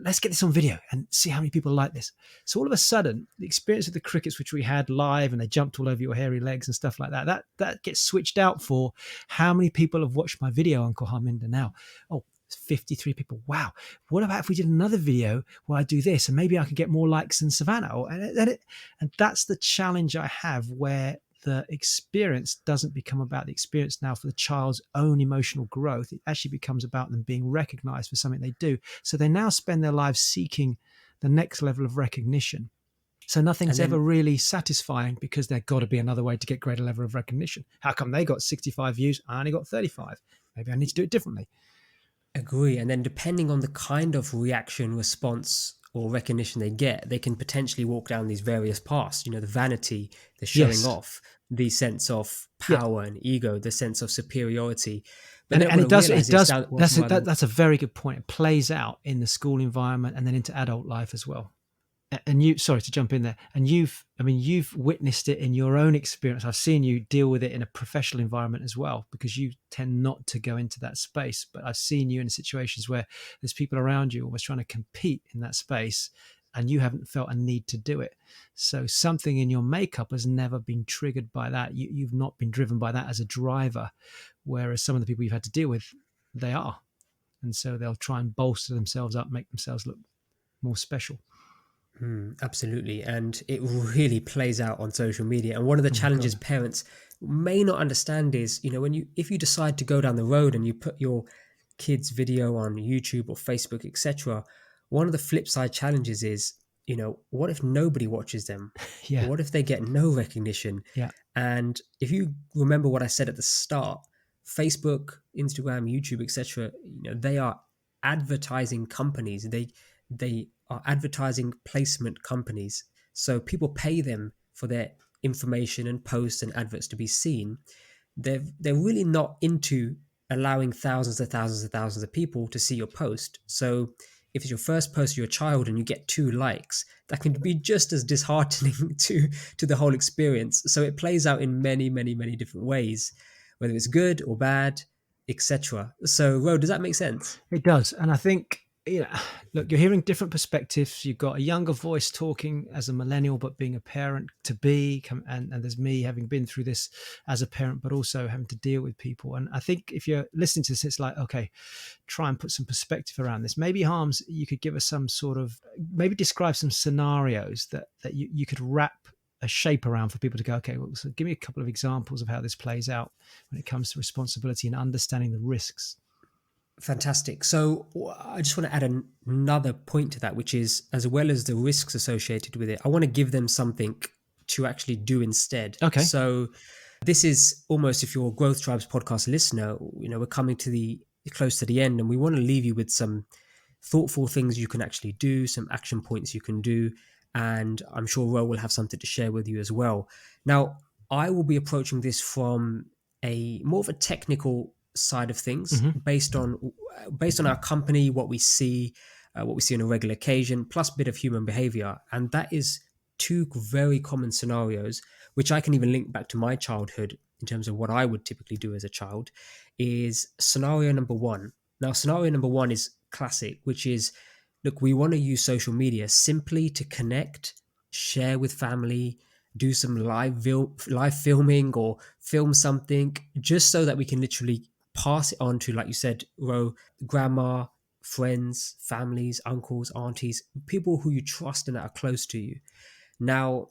let's get this on video and see how many people like this. So all of a sudden, the experience of the crickets, which we had live, and they jumped all over your hairy legs and stuff like that, that gets switched out for how many people have watched my video, Uncle Harminder, now. Oh, 53 people. Wow. What about if we did another video where I do this, and maybe I could get more likes than Savannah? And that's the challenge I have, where the experience doesn't become about the experience now for the child's own emotional growth. It actually becomes about them being recognized for something they do. So they now spend their lives seeking the next level of recognition. So nothing's ever really satisfying, because there's got to be another way to get greater level of recognition. How come they got 65 views? I only got 35. Maybe I need to do it differently. Agree. And then depending on the kind of reaction, response, or recognition they get, they can potentially walk down these various paths. The vanity, the showing off, the sense of power and ego, the sense of superiority. But it does. That's a very good point. It plays out in the school environment and then into adult life as well. And you, sorry to jump in there, and you've witnessed it in your own experience. I've seen you deal with it in a professional environment as well, because you tend not to go into that space. But I've seen you in situations where there's people around you almost trying to compete in that space, and you haven't felt a need to do it. So something in your makeup has never been triggered by that. You've not been driven by that as a driver, whereas some of the people you've had to deal with, they are. And so they'll try and bolster themselves up, make themselves look more special. Absolutely. And it really plays out on social media. And one of the challenges parents may not understand is, if you decide to go down the road and you put your kids' video on YouTube or Facebook, etc., one of the flip side challenges is, what if nobody watches them? Yeah. What if they get no recognition? Yeah. And if you remember what I said at the start, Facebook, Instagram, YouTube, etc., they are advertising companies. They are advertising placement companies. So people pay them for their information and posts and adverts to be seen. They're really not into allowing thousands and thousands and thousands of people to see your post. So if it's your first post of your child and you get 2 likes, that can be just as disheartening to the whole experience. So it plays out in many, many, many different ways, whether it's good or bad, etc. So, Ro, does that make sense? It does. And I think, look, you're hearing different perspectives. You've got a younger voice talking as a millennial, but being a parent to be, and there's me having been through this as a parent, but also having to deal with people. And I think if you're listening to this, it's like, okay, try and put some perspective around this. Maybe, Harms, you could give us some sort of, maybe describe some scenarios that you could wrap a shape around for people to go, okay, well, so give me a couple of examples of how this plays out when it comes to responsibility and understanding the risks. Fantastic. So I just want to add another point to that, which is as well as the risks associated with it, I want to give them something to actually do instead. Okay. So this is almost, if you're a Growth Tribes podcast listener, we're coming to the close to the end, and we want to leave you with some thoughtful things you can actually do, some action points you can do, and I'm sure Ro will have something to share with you as well. Now, I will be approaching this from a more of a technical side of things, Hmm. based on our company, what we see on a regular occasion, plus a bit of human behavior, and that is two very common scenarios, which I can even link back to my childhood in terms of what I would typically do as a child. Is scenario number one. Now, scenario number one is classic, which is, look, we want to use social media simply to connect, share with family, do some live filming or film something, just so that we can literally pass it on to, like you said, Ro, grandma, friends, families, uncles, aunties, people who you trust and that are close to you. Now,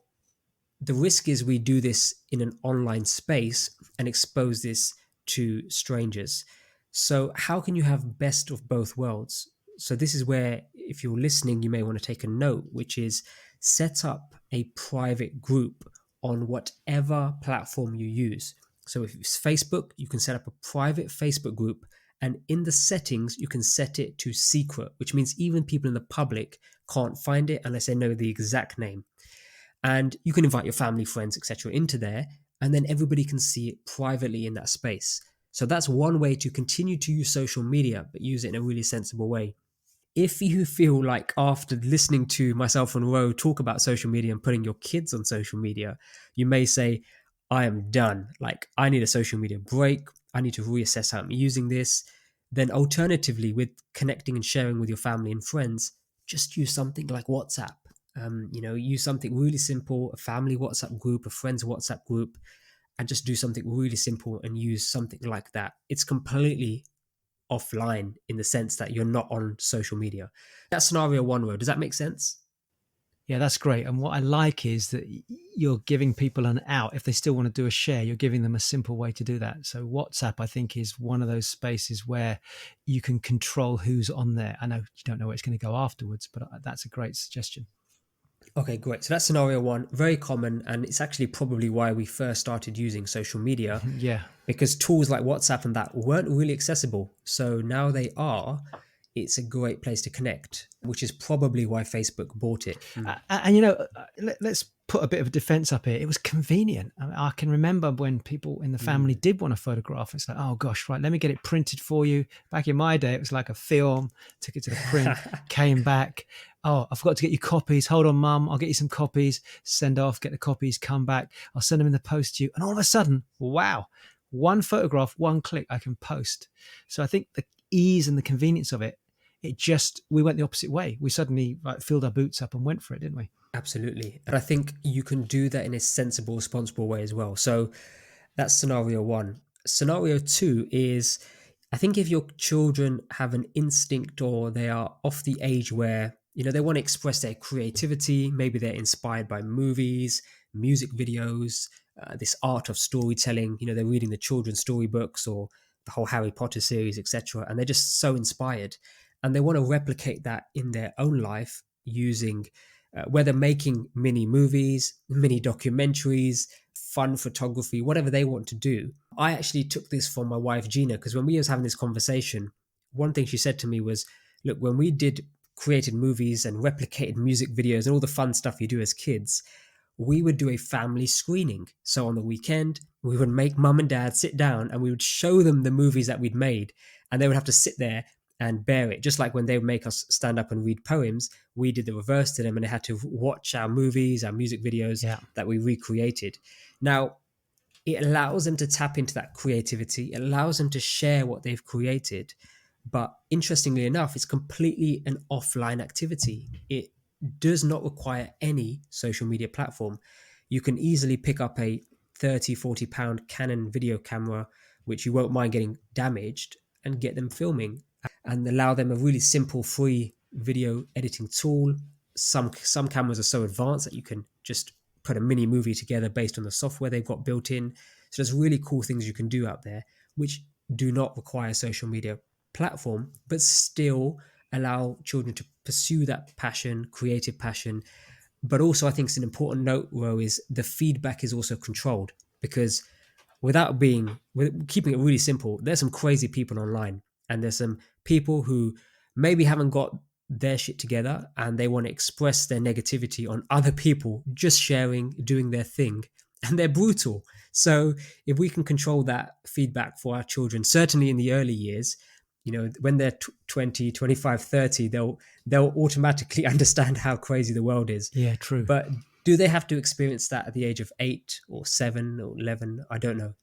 the risk is we do this in an online space and expose this to strangers. So, how can you have best of both worlds? So, this is where, if you're listening, you may want to take a note, which is set up a private group on whatever platform you use. So, if it's Facebook, you can set up a private Facebook group, and in the settings, you can set it to secret, which means even people in the public can't find it unless they know the exact name. And you can invite your family, friends, etc. into there, and then everybody can see it privately in that space. So that's one way to continue to use social media, but use it in a really sensible way. If you feel like, after listening to myself and Ro talk about social media and putting your kids on social media, you may say, I am done. Like, I need a social media break. I need to reassess how I'm using this. Then alternatively, with connecting and sharing with your family and friends, just use something like WhatsApp. Use something really simple, a family WhatsApp group, a friends WhatsApp group, and just do something really simple and use something like that. It's completely offline in the sense that you're not on social media. That's scenario one. Road. Does that make sense? Yeah, that's great. And what I like is that you're giving people an out. If they still want to do a share, you're giving them a simple way to do that. So WhatsApp, I think, is one of those spaces where you can control who's on there. I know you don't know where it's going to go afterwards, but that's a great suggestion. Okay, great. So that's scenario one, very common, and it's actually probably why we first started using social media, Yeah. because tools like WhatsApp and that weren't really accessible. So now they are. It's a great place to connect, which is probably why Facebook bought it. And let's put a bit of a defense up here. It was convenient. I can remember when people in the family did want a photograph. It's like, oh gosh, right, let me get it printed for you. Back in my day, it was like a film. Took it to the print, came back. Oh, I forgot to get you copies. Hold on, mum. I'll get you some copies. Send off, get the copies, come back. I'll send them in the post to you. And all of a sudden, wow, one photograph, one click, I can post. So I think the ease and the convenience of it, we went the opposite way. We suddenly filled our boots up and went for it, didn't we? Absolutely. And I think you can do that in a sensible, responsible way as well. So that's scenario one. Scenario two is, I think if your children have an instinct, or they are off the age where, they want to express their creativity, maybe they're inspired by movies, music videos, this art of storytelling, they're reading the children's storybooks or the whole Harry Potter series, etc. And they're just so inspired. And they want to replicate that in their own life using, whether making mini movies, mini documentaries, fun photography, whatever they want to do. I actually took this from my wife, Gina, because when we was having this conversation, one thing she said to me was, look, when we created movies and replicated music videos and all the fun stuff you do as kids, we would do a family screening. So on the weekend, we would make mum and dad sit down and we would show them the movies that we'd made, and they would have to sit there and bear it. Just like when they would make us stand up and read poems, we did the reverse to them, and they had to watch our movies, our music videos that we recreated. Now, it allows them to tap into that creativity. It allows them to share what they've created. But interestingly enough, it's completely an offline activity. It does not require any social media platform. You can easily pick up a 30, 40 pound Canon video camera, which you won't mind getting damaged, and get them filming, and allow them a really simple free video editing tool. Some cameras are so advanced that you can just put a mini movie together based on the software they've got built in. So there's really cool things you can do out there which do not require social media. platform, but still allow children to pursue that passion, creative passion. But also, I think it's an important note, Ro, is the feedback is also controlled, because with keeping it really simple, there's some crazy people online, and there's some people who maybe haven't got their shit together and they want to express their negativity on other people just sharing, doing their thing, and they're brutal. So if we can control that feedback for our children, certainly in the early years, when they're 20, 25, 30, they'll automatically understand how crazy the world is. Yeah, true. But do they have to experience that at the age of 8 or 7 or 11? I don't know.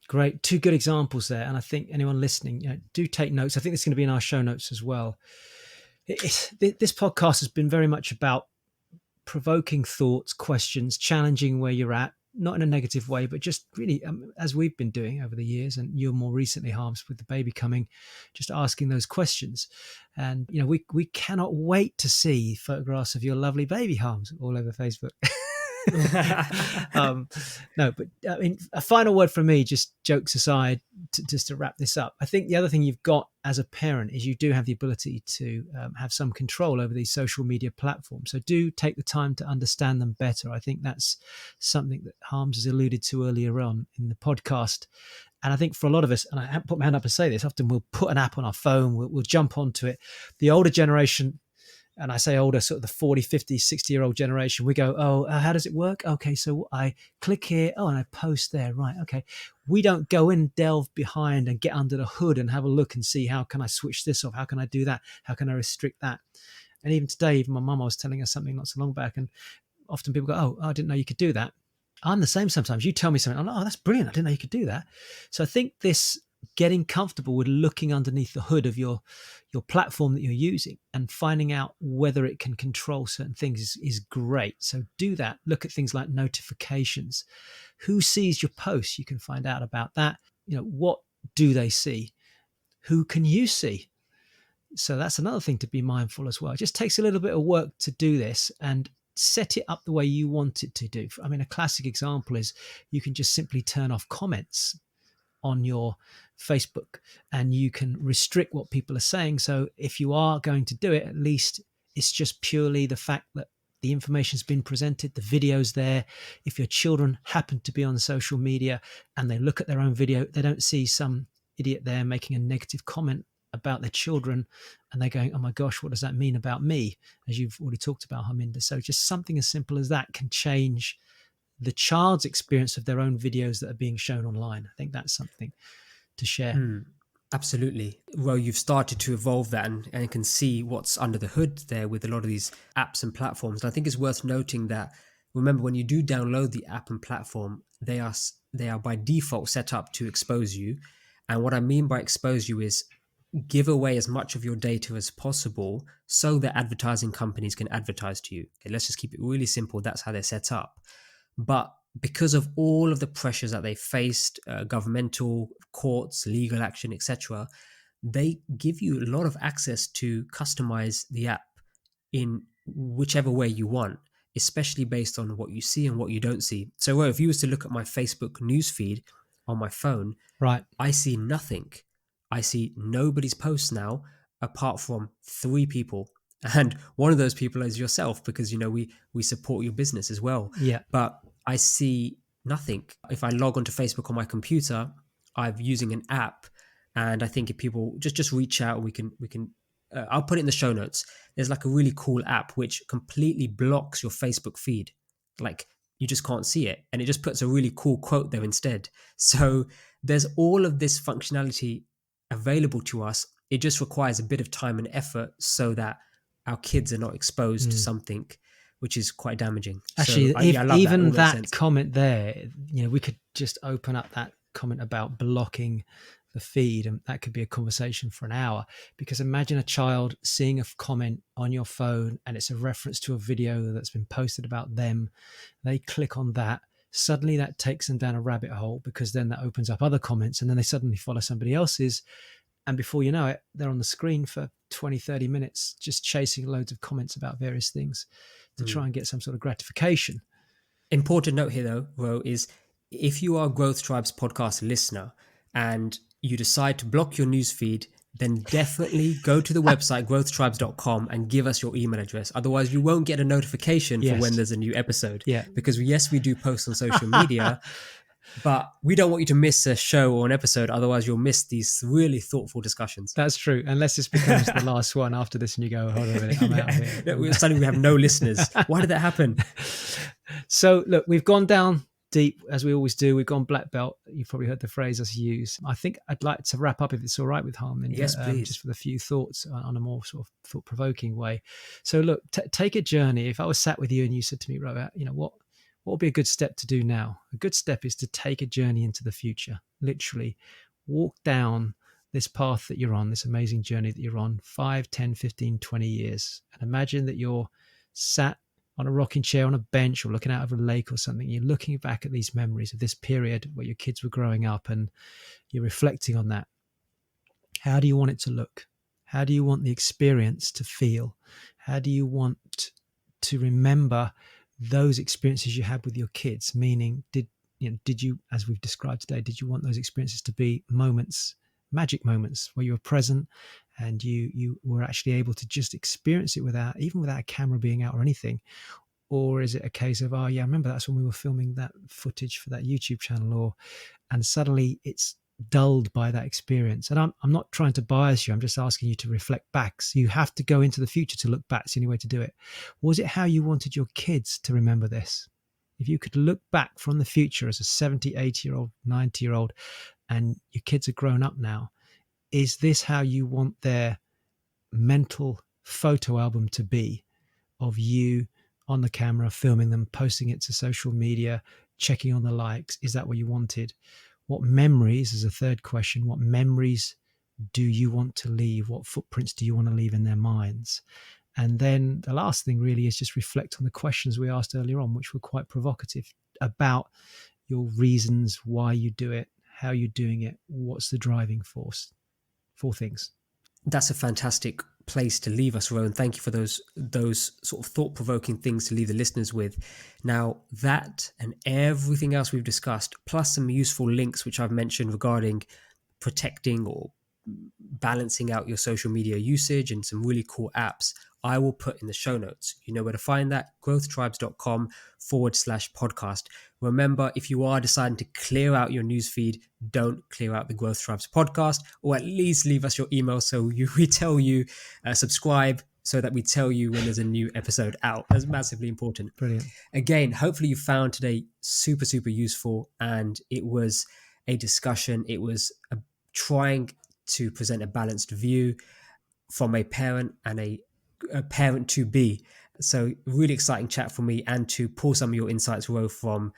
Great. Two good examples there. And I think anyone listening, do take notes. I think it's going to be in our show notes as well. This podcast has been very much about provoking thoughts, questions, challenging where you're at, not in a negative way, but just really, as we've been doing over the years, and you're more recently, Harms, with the baby coming, just asking those questions. And, we cannot wait to see photographs of your lovely baby, Harms, all over Facebook. No, but I mean, a final word from me, just jokes aside, just to wrap this up. I think the other thing you've got as a parent is you do have the ability to have some control over these social media platforms. So do take the time to understand them better. I think that's something that Harms has alluded to earlier on in the podcast. And I think for a lot of us, and I put my hand up and say this, often we'll put an app on our phone, we'll jump onto it. The older generation, and I say older, sort of the 40, 50, 60-year-old generation, we go, how does it work? Okay, so I click here, and I post there. Right, okay. We don't go in, delve behind and get under the hood and have a look and see, how can I switch this off? How can I do that? How can I restrict that? And even today, even my mum was telling us something not so long back, and often people go, I didn't know you could do that. I'm the same sometimes. You tell me something, I'm like, that's brilliant. I didn't know you could do that. So I think this getting comfortable with looking underneath the hood of your platform that you're using and finding out whether it can control certain things is great. So do that. Look at things like notifications. Who sees your posts? You can find out about that. What do they see? Who can you see? So that's another thing to be mindful as well. It just takes a little bit of work to do this and set it up the way you want it to do. I mean, a classic example is you can just simply turn off comments on your Facebook, and you can restrict what people are saying. So if you are going to do it, at least it's just purely the fact that the information's been presented, the video's there. If your children happen to be on social media and they look at their own video, they don't see some idiot there making a negative comment about their children and they're going, oh my gosh, what does that mean about me? As you've already talked about, Harminder. So just something as simple as that can change the child's experience of their own videos that are being shown online. I think that's something to share. Absolutely. Well, you've started to evolve that and can see what's under the hood there with a lot of these apps and platforms. And I think it's worth noting that, remember, when you do download the app and platform, they are by default set up to expose you. And what I mean by expose you is give away as much of your data as possible so that advertising companies can advertise to you. Okay, let's just keep it really simple. That's how they're set up. But because of all of the pressures that they faced, governmental, courts, legal action, etc., they give you a lot of access to customize the app in whichever way you want, especially based on what you see and what you don't see. So if you was to look at my Facebook newsfeed on my phone, right, I see nothing. I see nobody's posts now apart from 3 people. And one of those people is yourself, because, we support your business as well. Yeah. But I see nothing. If I log onto Facebook on my computer, I'm using an app, and I think if people just reach out, we can. I'll put it in the show notes. There's like a really cool app which completely blocks your Facebook feed. Like, you just can't see it, and it just puts a really cool quote there instead. So there's all of this functionality available to us. It just requires a bit of time and effort so that our kids are not exposed to something which is quite damaging. Actually, so, I love even that comment there, we could just open up that comment about blocking the feed, and that could be a conversation for an hour. Because imagine a child seeing a comment on your phone and it's a reference to a video that's been posted about them. They click on that. Suddenly that takes them down a rabbit hole, because then that opens up other comments, and then they suddenly follow somebody else's. And before you know it, they're on the screen for 20, 30 minutes, just chasing loads of comments about various things to try and get some sort of gratification. Important note here, though, Ro, is if you are Growth Tribes podcast listener and you decide to block your newsfeed, then definitely go to the website growthtribes.com and give us your email address. Otherwise, you won't get a notification for when there's a new episode. Yeah. Because yes, we do post on social media, but we don't want you to miss a show or an episode. Otherwise, you'll miss these really thoughtful discussions. That's true. Unless this becomes the last one after this and you go, hold on a minute, I'm out of here. Suddenly we have no listeners. Why did that happen? So look, we've gone down deep, as we always do. We've gone black belt. You've probably heard the phrase us use. I think I'd like to wrap up, if it's all right with Harm. Yes, please. Just with a few thoughts on a more sort of thought-provoking way. So look, take a journey. If I was sat with you and you said to me, Robert, what would be a good step to do now? A good step is to take a journey into the future. Literally walk down this path that you're on, this amazing journey that you're on, 5, 10, 15, 20 years. And imagine that you're sat on a rocking chair on a bench or looking out over a lake or something. You're looking back at these memories of this period where your kids were growing up and you're reflecting on that. How do you want it to look? How do you want the experience to feel? How do you want to remember those experiences you had with your kids? Meaning, did you, as we've described today, did you want those experiences to be moments, magic moments where you were present and you were actually able to just experience it without a camera being out or anything? Or is it a case of, oh yeah, I remember that's when we were filming that footage for that YouTube channel, and suddenly it's dulled by that experience? And I'm not trying to bias you. I'm just asking you to reflect back. So you have to go into the future to look back. It's the only way to do it. Was it how you wanted your kids to remember this? If you could look back from the future as a 70, 80-year-old, 90-year-old, and your kids are grown up now, is this how you want their mental photo album to be, of you on the camera, filming them, posting it to social media, checking on the likes? Is that what you wanted? What memories, is a third question, what memories do you want to leave? What footprints do you want to leave in their minds? And then the last thing really is just reflect on the questions we asked earlier on, which were quite provocative, about your reasons why you do it, how you're doing it, what's the driving force. 4 things. That's a fantastic place to leave us, Rowan. Thank you for those sort of thought-provoking things to leave the listeners with. Now, that and everything else we've discussed, plus some useful links which I've mentioned regarding protecting or balancing out your social media usage and some really cool apps, I will put in the show notes. You know where to find that, growthtribes.com/podcast. Remember, if you are deciding to clear out your newsfeed, don't clear out the Growth Tribes podcast, or at least leave us your email so we tell you, subscribe so that we tell you when there's a new episode out. That's massively important. Brilliant. Again, hopefully you found today super, super useful, and it was a discussion. It was trying to present a balanced view from a parent and a parent to be. So really exciting chat for me, and to pull some of your insights, Ro, from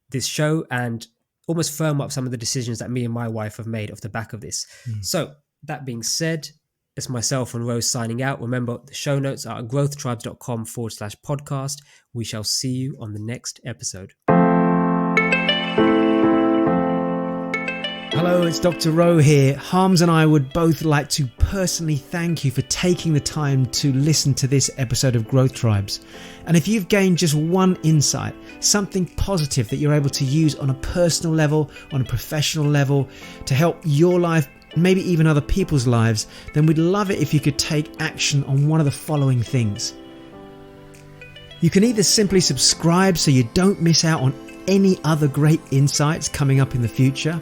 this show and almost firm up some of the decisions that me and my wife have made off the back of this. So that being said, it's myself and Rose signing out. Remember, the show notes are at growthtribes.com/podcast. We shall see you on the next episode. Hello, it's Dr. Rowe here. Harms and I would both like to personally thank you for taking the time to listen to this episode of Growth Tribes. And if you've gained just one insight, something positive that you're able to use on a personal level, on a professional level, to help your life, maybe even other people's lives, then we'd love it if you could take action on one of the following things. You can either simply subscribe so you don't miss out on any other great insights coming up in the future.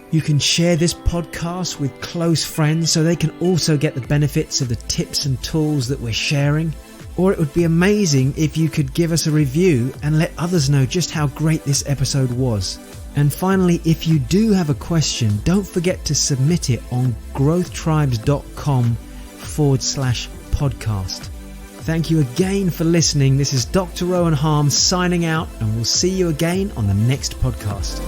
You can share this podcast with close friends so they can also get the benefits of the tips and tools that we're sharing. Or it would be amazing if you could give us a review and let others know just how great this episode was. And finally, if you do have a question, don't forget to submit it on growthtribes.com/podcast. Thank you again for listening. This is Dr. Rowan Harms signing out, and we'll see you again on the next podcast.